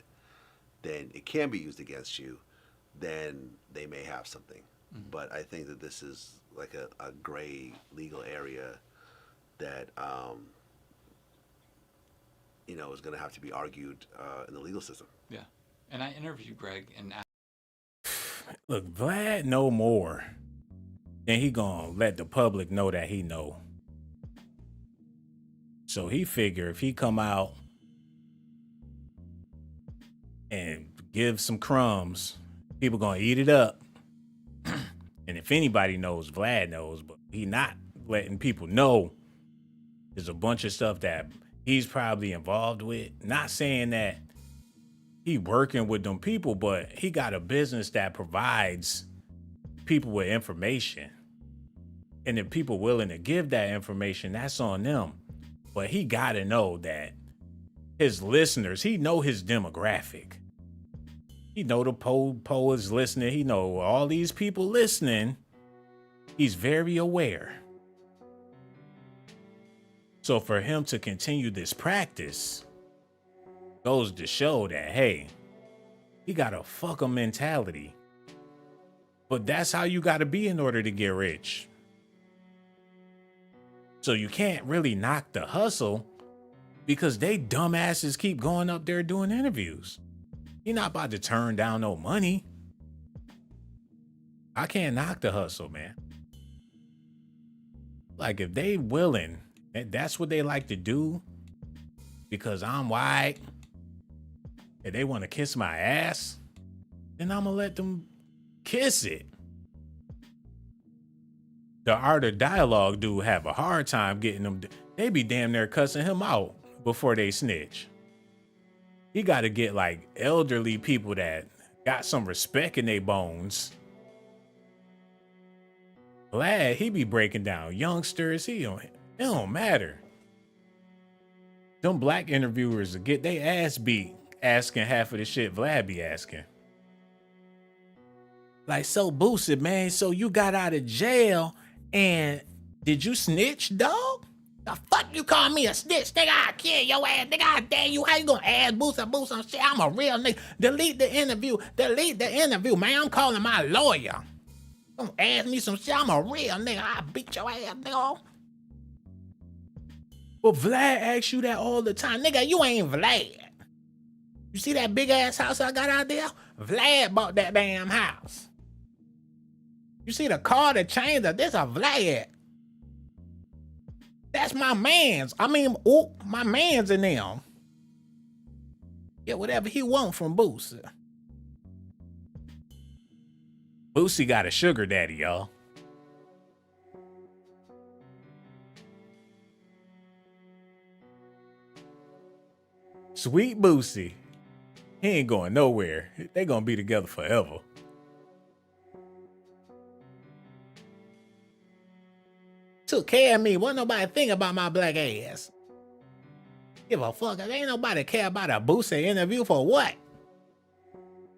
then it can be used against you, then they may have something. But I think that this is like a gray legal area that, you know, is going to have to be argued in the legal system. Yeah. And I interviewed Greg and Look, Vlad know more than he gonna let the public know that he know. So he figure if he come out and give some crumbs, people gonna eat it up. And if anybody knows, Vlad knows, but he not letting people know. There's a bunch of stuff that he's probably involved with. Not saying that he working with them people, but he got a business that provides people with information. And if people willing to give that information, that's on them. But he gotta know that his listeners, he know his demographic. He know the poets listening. He know all these people listening. He's very aware. So for him to continue this practice goes to show that, hey, he got a fuck 'em mentality. But that's how you got to be in order to get rich. So you can't really knock the hustle because they dumbasses keep going up there doing interviews. You're not about to turn down no money. I can't knock the hustle, man. Like if they willing, and that's what they like to do because I'm white and they want to kiss my ass, then I'm gonna let them kiss it. The art of dialogue dude have a hard time getting them. They be damn near cussing him out before they snitch. He got to get like elderly people that got some respect in their bones. Vlad, he be breaking down youngsters. It don't matter. Them black interviewers get their ass beat asking half of the shit Vlad be asking. Like, so Boosie, man, so you got out of jail and did you snitch, dog? The fuck you call me a snitch? Nigga, I'll kill your ass. Nigga, I'll dare you. How you gonna ask Boosie some shit? I'm a real nigga. Delete the interview, man. I'm calling my lawyer. Don't ask me some shit. I'm a real nigga. I'll beat your ass, nigga. But Vlad asks you that all the time. Nigga, you ain't Vlad. You see that big ass house I got out there? Vlad bought that damn house. You see the car that changed it? This a Vlad. That's my mans. I mean, my mans in them. Get whatever he want from Boosie. Boosie got a sugar daddy, y'all. Sweet Boosie. He ain't going nowhere. They gonna be together forever. Took care of me. Wasn't nobody think about my black ass. Give a fuck. Ain't nobody care about a Boosie interview for what?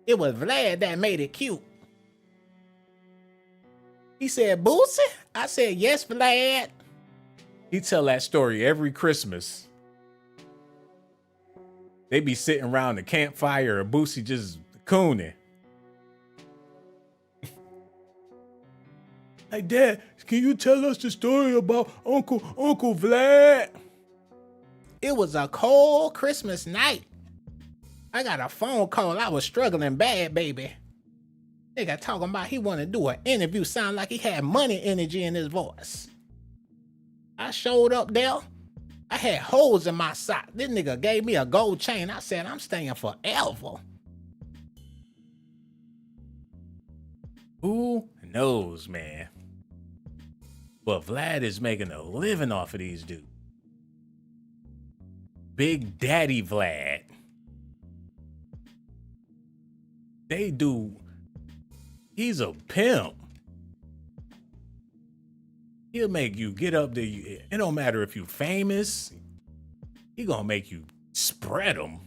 It was Vlad that made it cute. He said, Boosie? I said, yes, Vlad. He tell that story every Christmas. They be sitting around the campfire and Boosie just cooning. Hey, Dad, can you tell us the story about Uncle Vlad? It was a cold Christmas night. I got a phone call. I was struggling bad, baby. Nigga talking about he want to do an interview. Sound like he had money energy in his voice. I showed up there. I had holes in my sock. This nigga gave me a gold chain. I said, I'm staying forever. Who knows, man? But Vlad is making a living off of these dudes. Big Daddy Vlad. They do. He's a pimp. He'll make you get up there. It don't matter if you famous. He gonna make you spread them.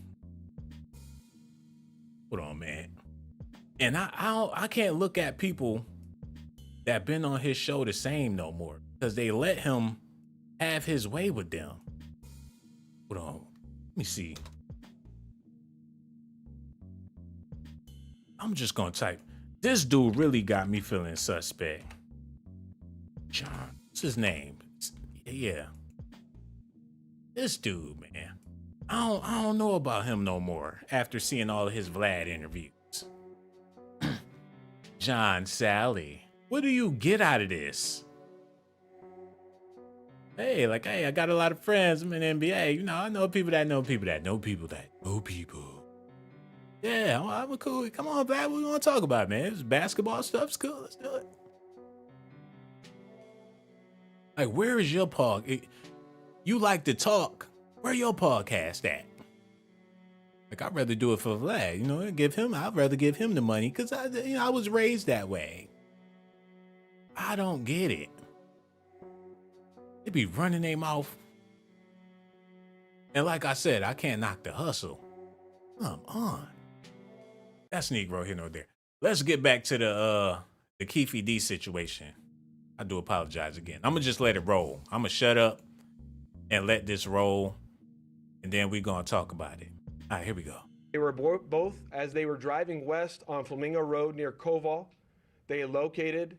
Hold on, man. And I can't look at people that been on his show the same no more because they let him have his way with them. Hold on. Let me see. I'm just gonna type. This dude really got me feeling suspect. John, what's his name? Yeah. This dude, man. I don't know about him no more after seeing all of his Vlad interviews. John Sally, what do you get out of this? Hey, I got a lot of friends. I'm in the NBA. You know, I know people that know people that know people that know people. Yeah, I'm cool. Come on, Vlad. What we want to talk about, man? It's basketball stuff's cool. Let's do it. Like, where is your podcast? You like to talk. Where your podcast at? Like, I'd rather do it for Vlad. You know, I'd rather give him the money because I was raised that way. I don't get it. They be running their mouth. And like I said, I can't knock the hustle. Come on. That's Negro here nor there. Let's get back to the Keefe D situation. I do apologize again. I'm gonna just let it roll. I'm gonna shut up and let this roll, and then we're gonna talk about it. All right, here we go. They were both, as they were driving west on Flamingo Road near Koval, they located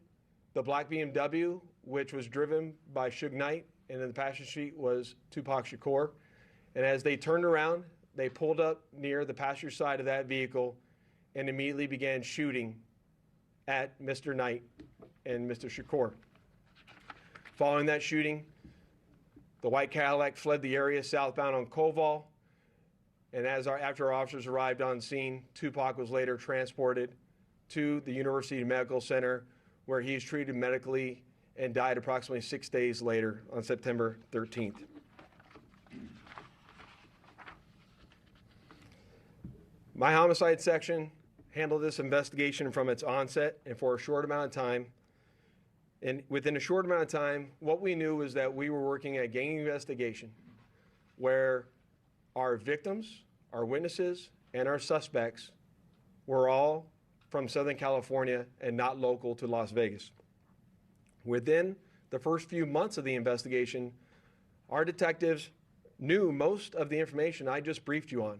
the black BMW, which was driven by Suge Knight, and in the passenger seat was Tupac Shakur. And as they turned around, they pulled up near the passenger side of that vehicle and immediately began shooting at Mr. Knight and Mr. Shakur. Following that shooting, the white Cadillac fled the area southbound on Koval, and after our officers arrived on scene, Tupac was later transported to the University Medical Center, where he was treated medically and died approximately 6 days later on September 13th. My homicide section handled this investigation from its onset and for a short amount of time. And within a short amount of time, what we knew was that we were working a gang investigation where our victims, our witnesses, and our suspects were all from Southern California and not local to Las Vegas. Within the first few months of the investigation, our detectives knew most of the information I just briefed you on.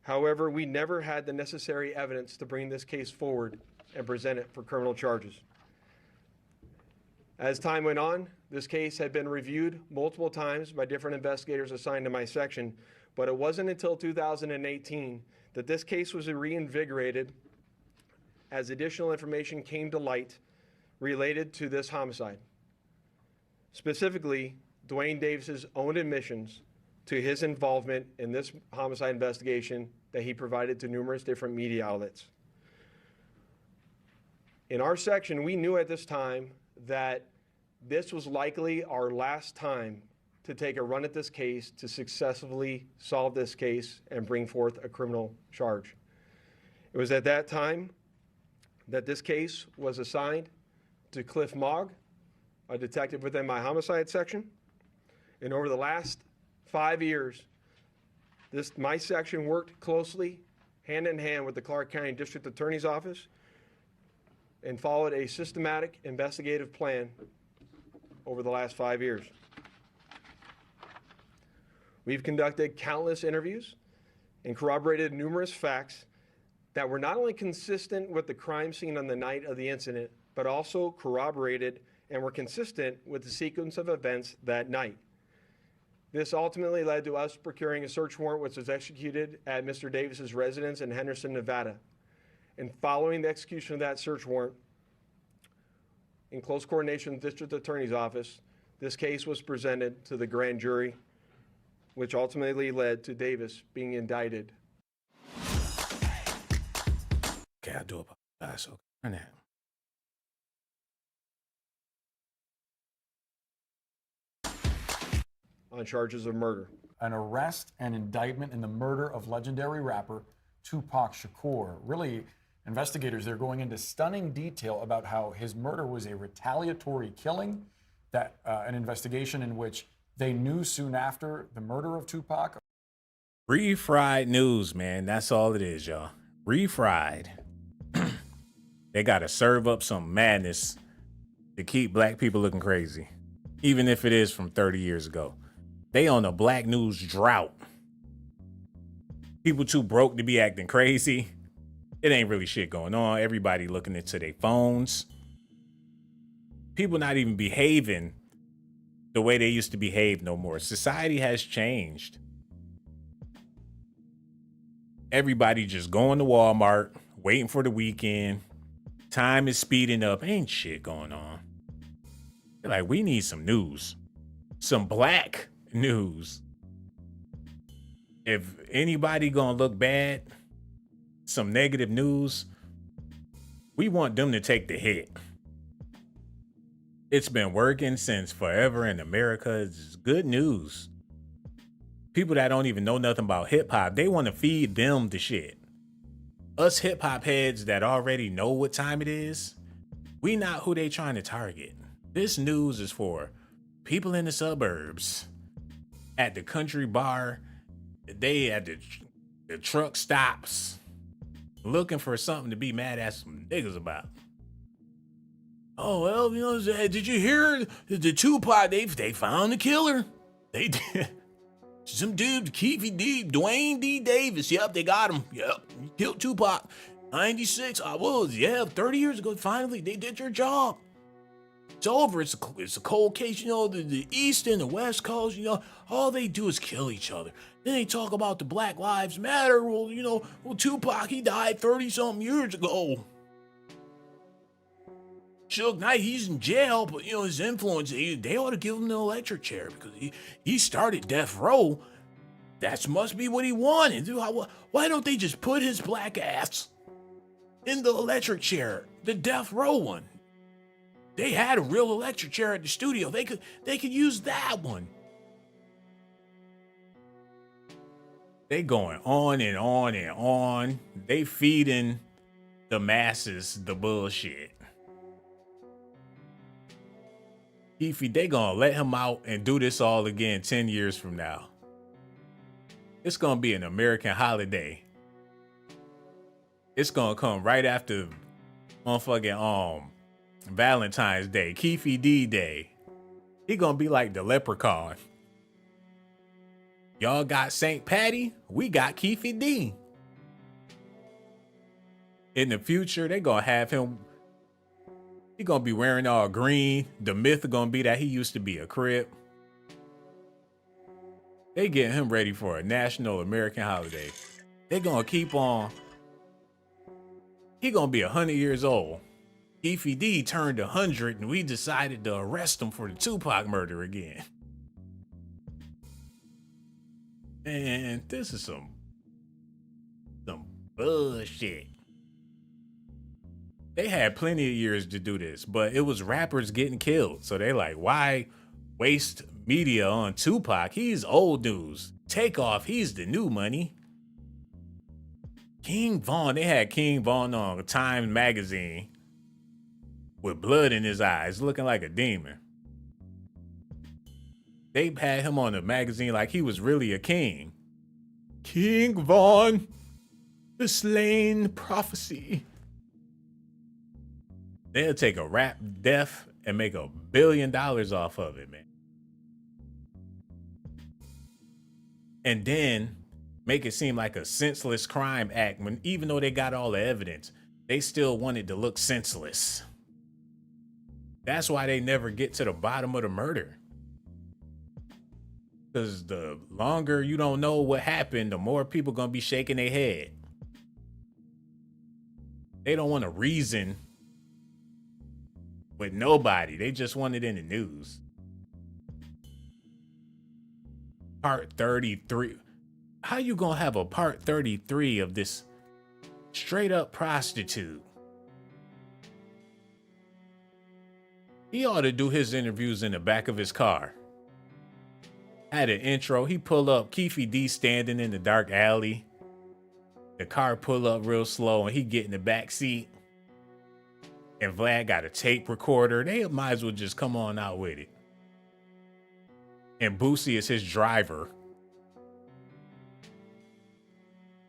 However, we never had the necessary evidence to bring this case forward and present it for criminal charges. As time went on, this case had been reviewed multiple times by different investigators assigned to my section, but it wasn't until 2018 that this case was reinvigorated as additional information came to light related to this homicide. Specifically, Dwayne Davis's own admissions to his involvement in this homicide investigation that he provided to numerous different media outlets. In our section, we knew at this time that this was likely our last time to take a run at this case to successfully solve this case and bring forth a criminal charge. It was at that time that this case was assigned to Cliff Mogg, a detective within my homicide section. And over the last 5 years, my section worked closely, hand in hand with the Clark County District Attorney's Office and followed a systematic investigative plan over the last 5 years. We've conducted countless interviews and corroborated numerous facts that were not only consistent with the crime scene on the night of the incident, but also corroborated and were consistent with the sequence of events that night. This ultimately led to us procuring a search warrant which was executed at Mr. Davis's residence in Henderson, Nevada. And following the execution of that search warrant, in close coordination with the District Attorney's Office, this case was presented to the grand jury, which ultimately led to Davis being indicted. Okay, I do apologize. Okay, turn that. On charges of murder. An arrest and indictment in the murder of legendary rapper Tupac Shakur. Really, investigators, they're going into stunning detail about how his murder was a retaliatory killing that an investigation in which they knew soon after the murder of Tupac. Refried news, man. That's all it is, y'all. Refried. They got to serve up some madness to keep black people looking crazy, even if it is from 30 years ago. They on a black news drought. People too broke to be acting crazy. It ain't really shit going on. Everybody looking into their phones. People not even behaving the way they used to behave no more. Society has changed. Everybody just going to Walmart, waiting for the weekend. Time is speeding up. Ain't shit going on. They're like, we need some news. Some black news. If anybody gonna look bad, some negative news, we want them to take the hit. It's been working since forever in America. It's good news. People that don't even know nothing about hip hop, they want to feed them the shit. Us hip hop heads that already know what time it is, we not who they trying to target. This news is for people in the suburbs, at the country bar, they at the truck stops, looking for something to be mad at some niggas about. Oh, well, you know, did you hear the Tupac? They found the killer. They did. Some dude, Keefe D, Dwayne D. Davis. Yep, they got him. Yep, he killed Tupac. 96. I was. Yeah, 30 years ago. Finally, they did their job. It's over. It's a cold case. You know, the East and the West Coast. You know, all they do is kill each other. Then they talk about the Black Lives Matter. Well, you know, Tupac, he died 30-something years ago. Suge Knight, he's in jail, but you know his influence. They ought to give him the electric chair because he started Death Row. That must be what he wanted. Why don't they just put his black ass in the electric chair, the Death Row one? They had a real electric chair at the studio. They could use that one. They going on and on and on. They feeding the masses the bullshit. Keefe, they gonna let him out and do this all again 10 years from now. It's gonna be an American holiday. It's gonna come right after motherfucking Valentine's Day, Keefe D Day. He gonna be like the leprechaun. Y'all got St. Patty, we got Keefe D. In the future, they gonna have him. He gonna be wearing all green. The myth gonna be that he used to be a Crip. They getting him ready for a national American holiday. They gonna keep on. He gonna be 100 years old. Keefe D turned 100 and we decided to arrest him for the Tupac murder again. Man, this is some bullshit. They had plenty of years to do this, but it was rappers getting killed. So they like, why waste media on Tupac? He's old news. Takeoff, he's the new money. King Von, they had King Von on Time magazine with blood in his eyes, looking like a demon. They had him on the magazine like he was really a king. King Von, the slain prophecy. They'll take a rap death and make $1 billion off of it, man. And then make it seem like a senseless crime act when even though they got all the evidence, they still wanted to look senseless. That's why they never get to the bottom of the murder. Because the longer you don't know what happened, the more people gonna be shaking their head. They don't want to reason with nobody. They just want it in the news. Part 33. How you gonna have a part 33 of this straight up prostitute? He ought to do his interviews in the back of his car. Had an intro. He pull up, Keefe D standing in the dark alley. The car pull up real slow and he get in the back seat. And Vlad got a tape recorder. They might as well just come on out with it. And Boosie is his driver.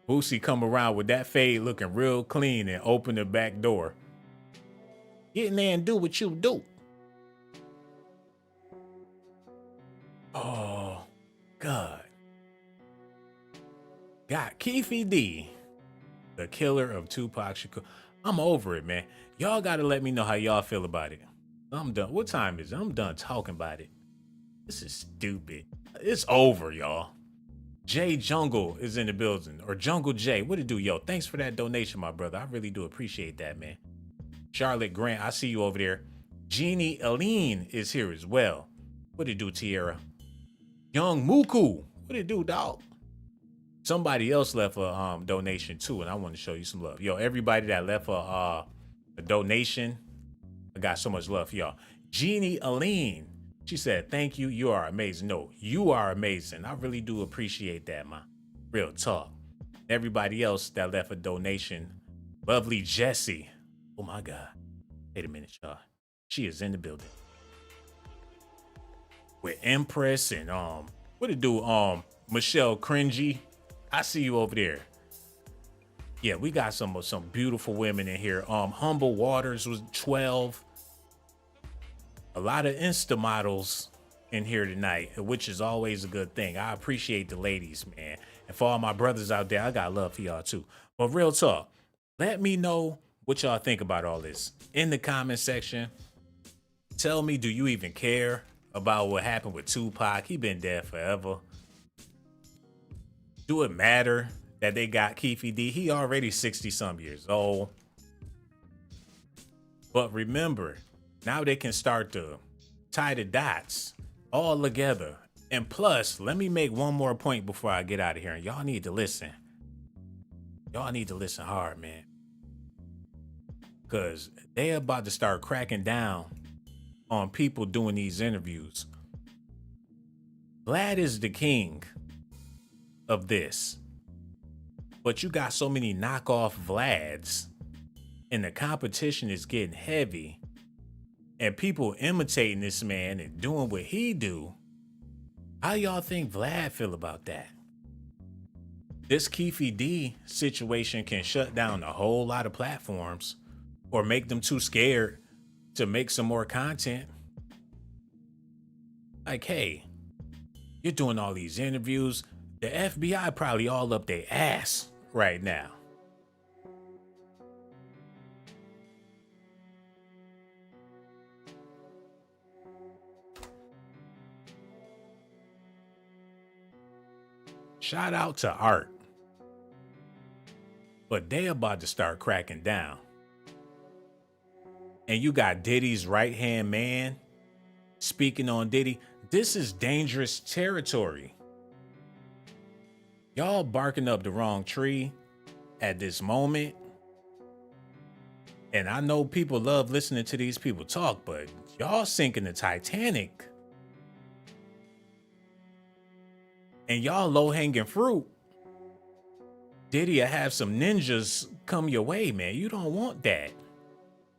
Boosie come around with that fade looking real clean and open the back door. Get in there and do what you do. Oh, God. Got Keefe D, the killer of Tupac Shakur. I'm over it, man. Y'all got to let me know how y'all feel about it. I'm done. What time is it? I'm done talking about it. This is stupid. It's over, y'all. Jay Jungle is in the building. Or Jungle J. What it do, yo? Thanks for that donation, my brother. I really do appreciate that, man. Charlotte Grant, I see you over there. Jeannie Aline is here as well. What it do, Tierra? Young Muku. What it do, dog? Somebody else left a donation too, and I want to show you some love. Yo, everybody that left a donation, I got so much love for y'all. Jeannie Aline, she said, thank you. You are amazing. No, you are amazing. I really do appreciate that, man. Real talk. Everybody else that left a donation. Lovely Jessie. Oh my God. Wait a minute, y'all. She is in the building. With Empress and what it do? Michelle Cringy. I see you over there. Yeah, we got some beautiful women in here. Humble Waters was 12. A lot of Insta models in here tonight, which is always a good thing. I appreciate the ladies, man. And for all my brothers out there, I got love for y'all too. But real talk, let me know what y'all think about all this in the comment section. Tell me, do you even care about what happened with Tupac? He been dead forever. Do it matter that they got Keefe D? He already 60-some years old. But remember, now they can start to tie the dots all together. And plus, let me make one more point before I get out of here. And y'all need to listen. Y'all need to listen hard, man. Because they about to start cracking down on people doing these interviews. Vlad is the king of this. But you got so many knockoff Vlads. And the competition is getting heavy. And people imitating this man and doing what he do. How y'all think Vlad feel about that? This Keefe D situation can shut down a whole lot of platforms or make them too scared to make some more content. Like, hey, you're doing all these interviews. The FBI probably all up their ass right now. Shout out to Art. But they about to start cracking down. And you got Diddy's right-hand man speaking on Diddy. This is dangerous territory. Y'all barking up the wrong tree at this moment. And I know people love listening to these people talk, but y'all sinking the Titanic. And y'all low-hanging fruit. Diddy will have some ninjas come your way, man. You don't want that.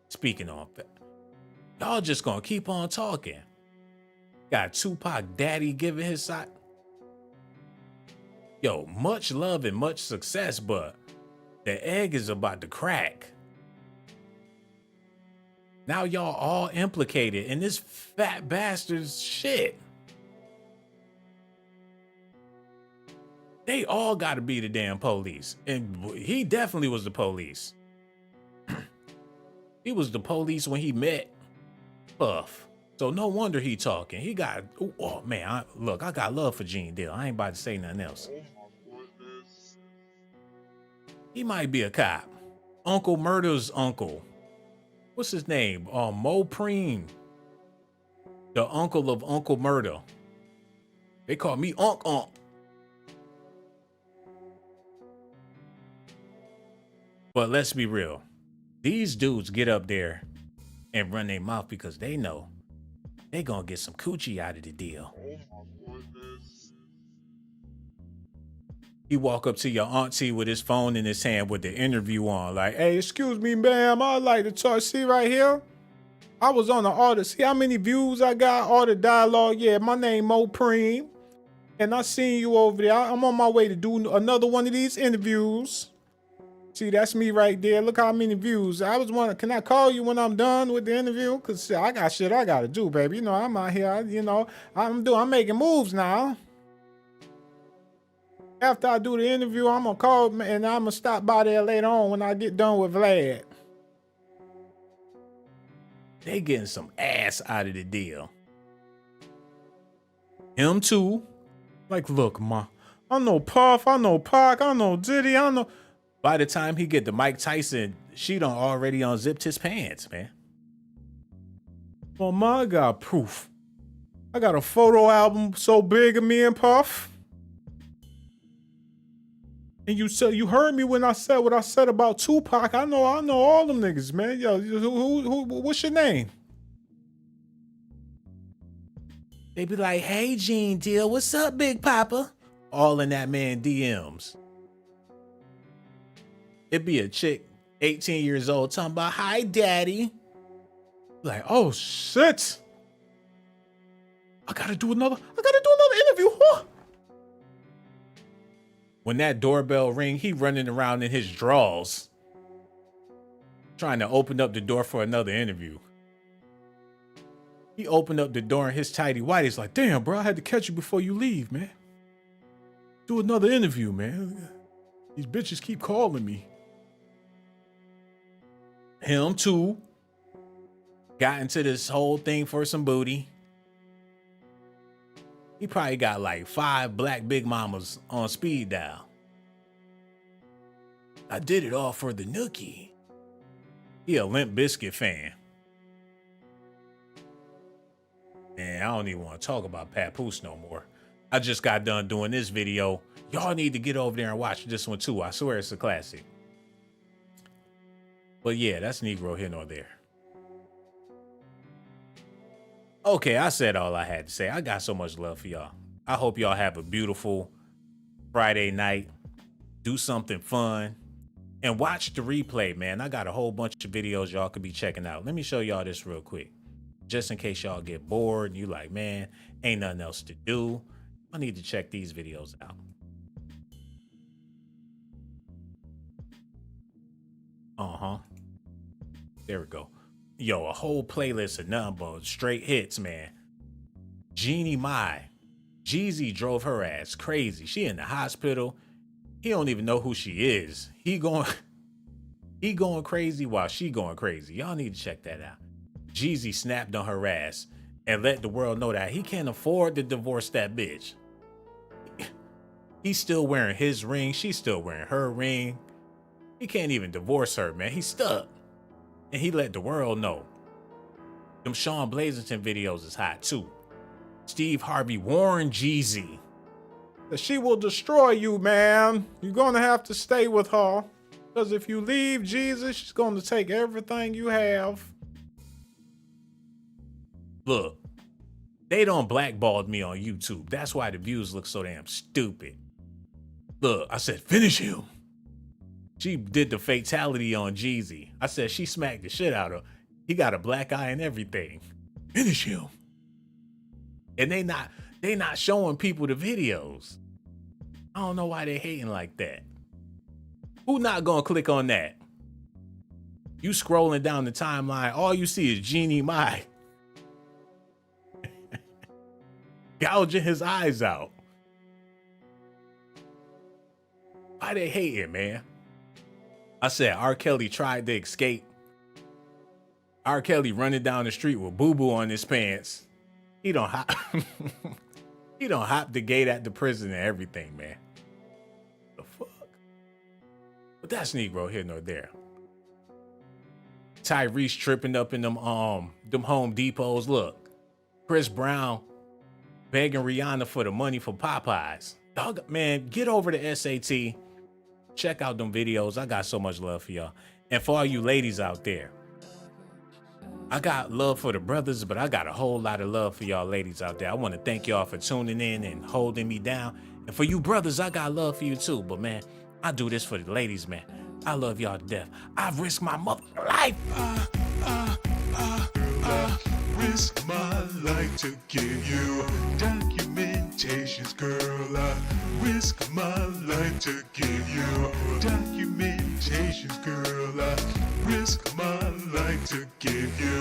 Speaking on that, y'all just gonna keep on talking. Got Tupac Daddy giving his side. Yo, much love and much success, but the egg is about to crack. Now y'all all implicated in this fat bastard's shit. They all gotta be the damn police. And he definitely was the police. He was the police when he met Puff. So no wonder he talking. He got, oh man, look, I got love for Gene Deal. I ain't about to say nothing else. He might be a cop. Uncle Murder's uncle. What's his name? Mo Preem. The uncle of Uncle Murder. They call me Unc. But let's be real. These dudes get up there and run their mouth because they know they gonna get some coochie out of the deal. He walk up to your auntie with his phone in his hand with the interview on, like, hey, excuse me, ma'am, I'd like to talk. See right here? I was on the order. See how many views I got? All the dialogue. Yeah, my name Mo Preem. And I seen you over there. I'm on my way to do another one of these interviews. See, that's me right there. Look how many views. I was wondering, can I call you when I'm done with the interview? Because I got shit I got to do, baby. You know, I'm out here, you know, I'm making moves now. After I do the interview, I'm going to call and I'm going to stop by there later on when I get done with Vlad. They getting some ass out of the deal. Him too. Like, look, ma, I know Puff, I know Pac, I know Diddy, I know. By the time he get to Mike Tyson, she done already unzipped his pants, man. Well, ma, I got proof. I got a photo album so big of me and Puff. And you heard me when I said what I said about Tupac. I know all them niggas, man. Yo, what's your name? They be like, hey, Gene Deal, what's up, Big Papa? All in that man DMs. It be a chick, 18 years old, talking about, hi, daddy. Like, oh, shit. I gotta do another interview, huh? When that doorbell ring, he running around in his drawers, trying to open up the door for another interview. He opened up the door in his tighty whities. He's like, damn, bro, I had to catch you before you leave, man. Do another interview, man. These bitches keep calling me. Him too. Got into this whole thing for some booty. He probably got like 5 black big mamas on speed dial. I did it all for the nookie. He a Limp Bizkit fan. Man, I don't even want to talk about Papoose no more. I just got done doing this video. Y'all need to get over there and watch this one too. I swear it's a classic. But yeah, that's Negro here nor there. Okay, I said all I had to say. I got so much love for y'all. I hope y'all have a beautiful Friday night. Do something fun. And watch the replay, man. I got a whole bunch of videos y'all could be checking out. Let me show y'all this real quick. Just in case y'all get bored and you like, man, ain't nothing else to do. I need to check these videos out. There we go. Yo, a whole playlist of nothing but straight hits, man. Jeannie Mai. Jeezy drove her ass crazy. She in the hospital. He don't even know who she is. He going crazy while she going crazy. Y'all need to check that out. Jeezy snapped on her ass and let the world know that he can't afford to divorce that bitch. He's still wearing his ring. She's still wearing her ring. He can't even divorce her, man. He's stuck. And he let the world know. Them Sean Blazington videos is hot too. Steve Harvey warned Jeezy that she will destroy you, man. You're gonna have to stay with her. Because if you leave Jesus, she's gonna take everything you have. Look, they done blackballed me on YouTube. That's why the views look so damn stupid. Look, I said, finish him. She did the fatality on Jeezy. I said she smacked the shit out of him. He got a black eye and everything. Finish him. And they not showing people the videos. I don't know why they hating like that. Who not gonna click on that? You scrolling down the timeline, all you see is Jeannie Mai gouging his eyes out. Why they hating, man? I said R. Kelly tried to escape. R. Kelly running down the street with boo-boo on his pants. He don't hop. He don't hop the gate at the prison and everything, man. The fuck? But that's Negro here nor there. Tyrese tripping up in them Home Depots. Look, Chris Brown begging Rihanna for the money for Popeyes. Dog, man, get over to S.a.t. Check out them videos. I got so much love for y'all. And for all you ladies out there, I got love for the brothers, but I got a whole lot of love for y'all ladies out there. I want to thank y'all for tuning in and holding me down. And for you brothers, I got love for you too. But man, I do this for the ladies, man. I love y'all to death. I've risked my mother life. life to give you documentations, girl. I risk my life to give you documentations, girl. I risk my life to give you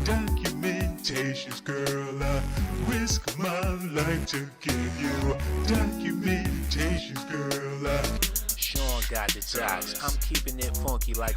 documentations, girl. I risk my life to give you documentations, girl. Sean got the jocks. I'm keeping it funky like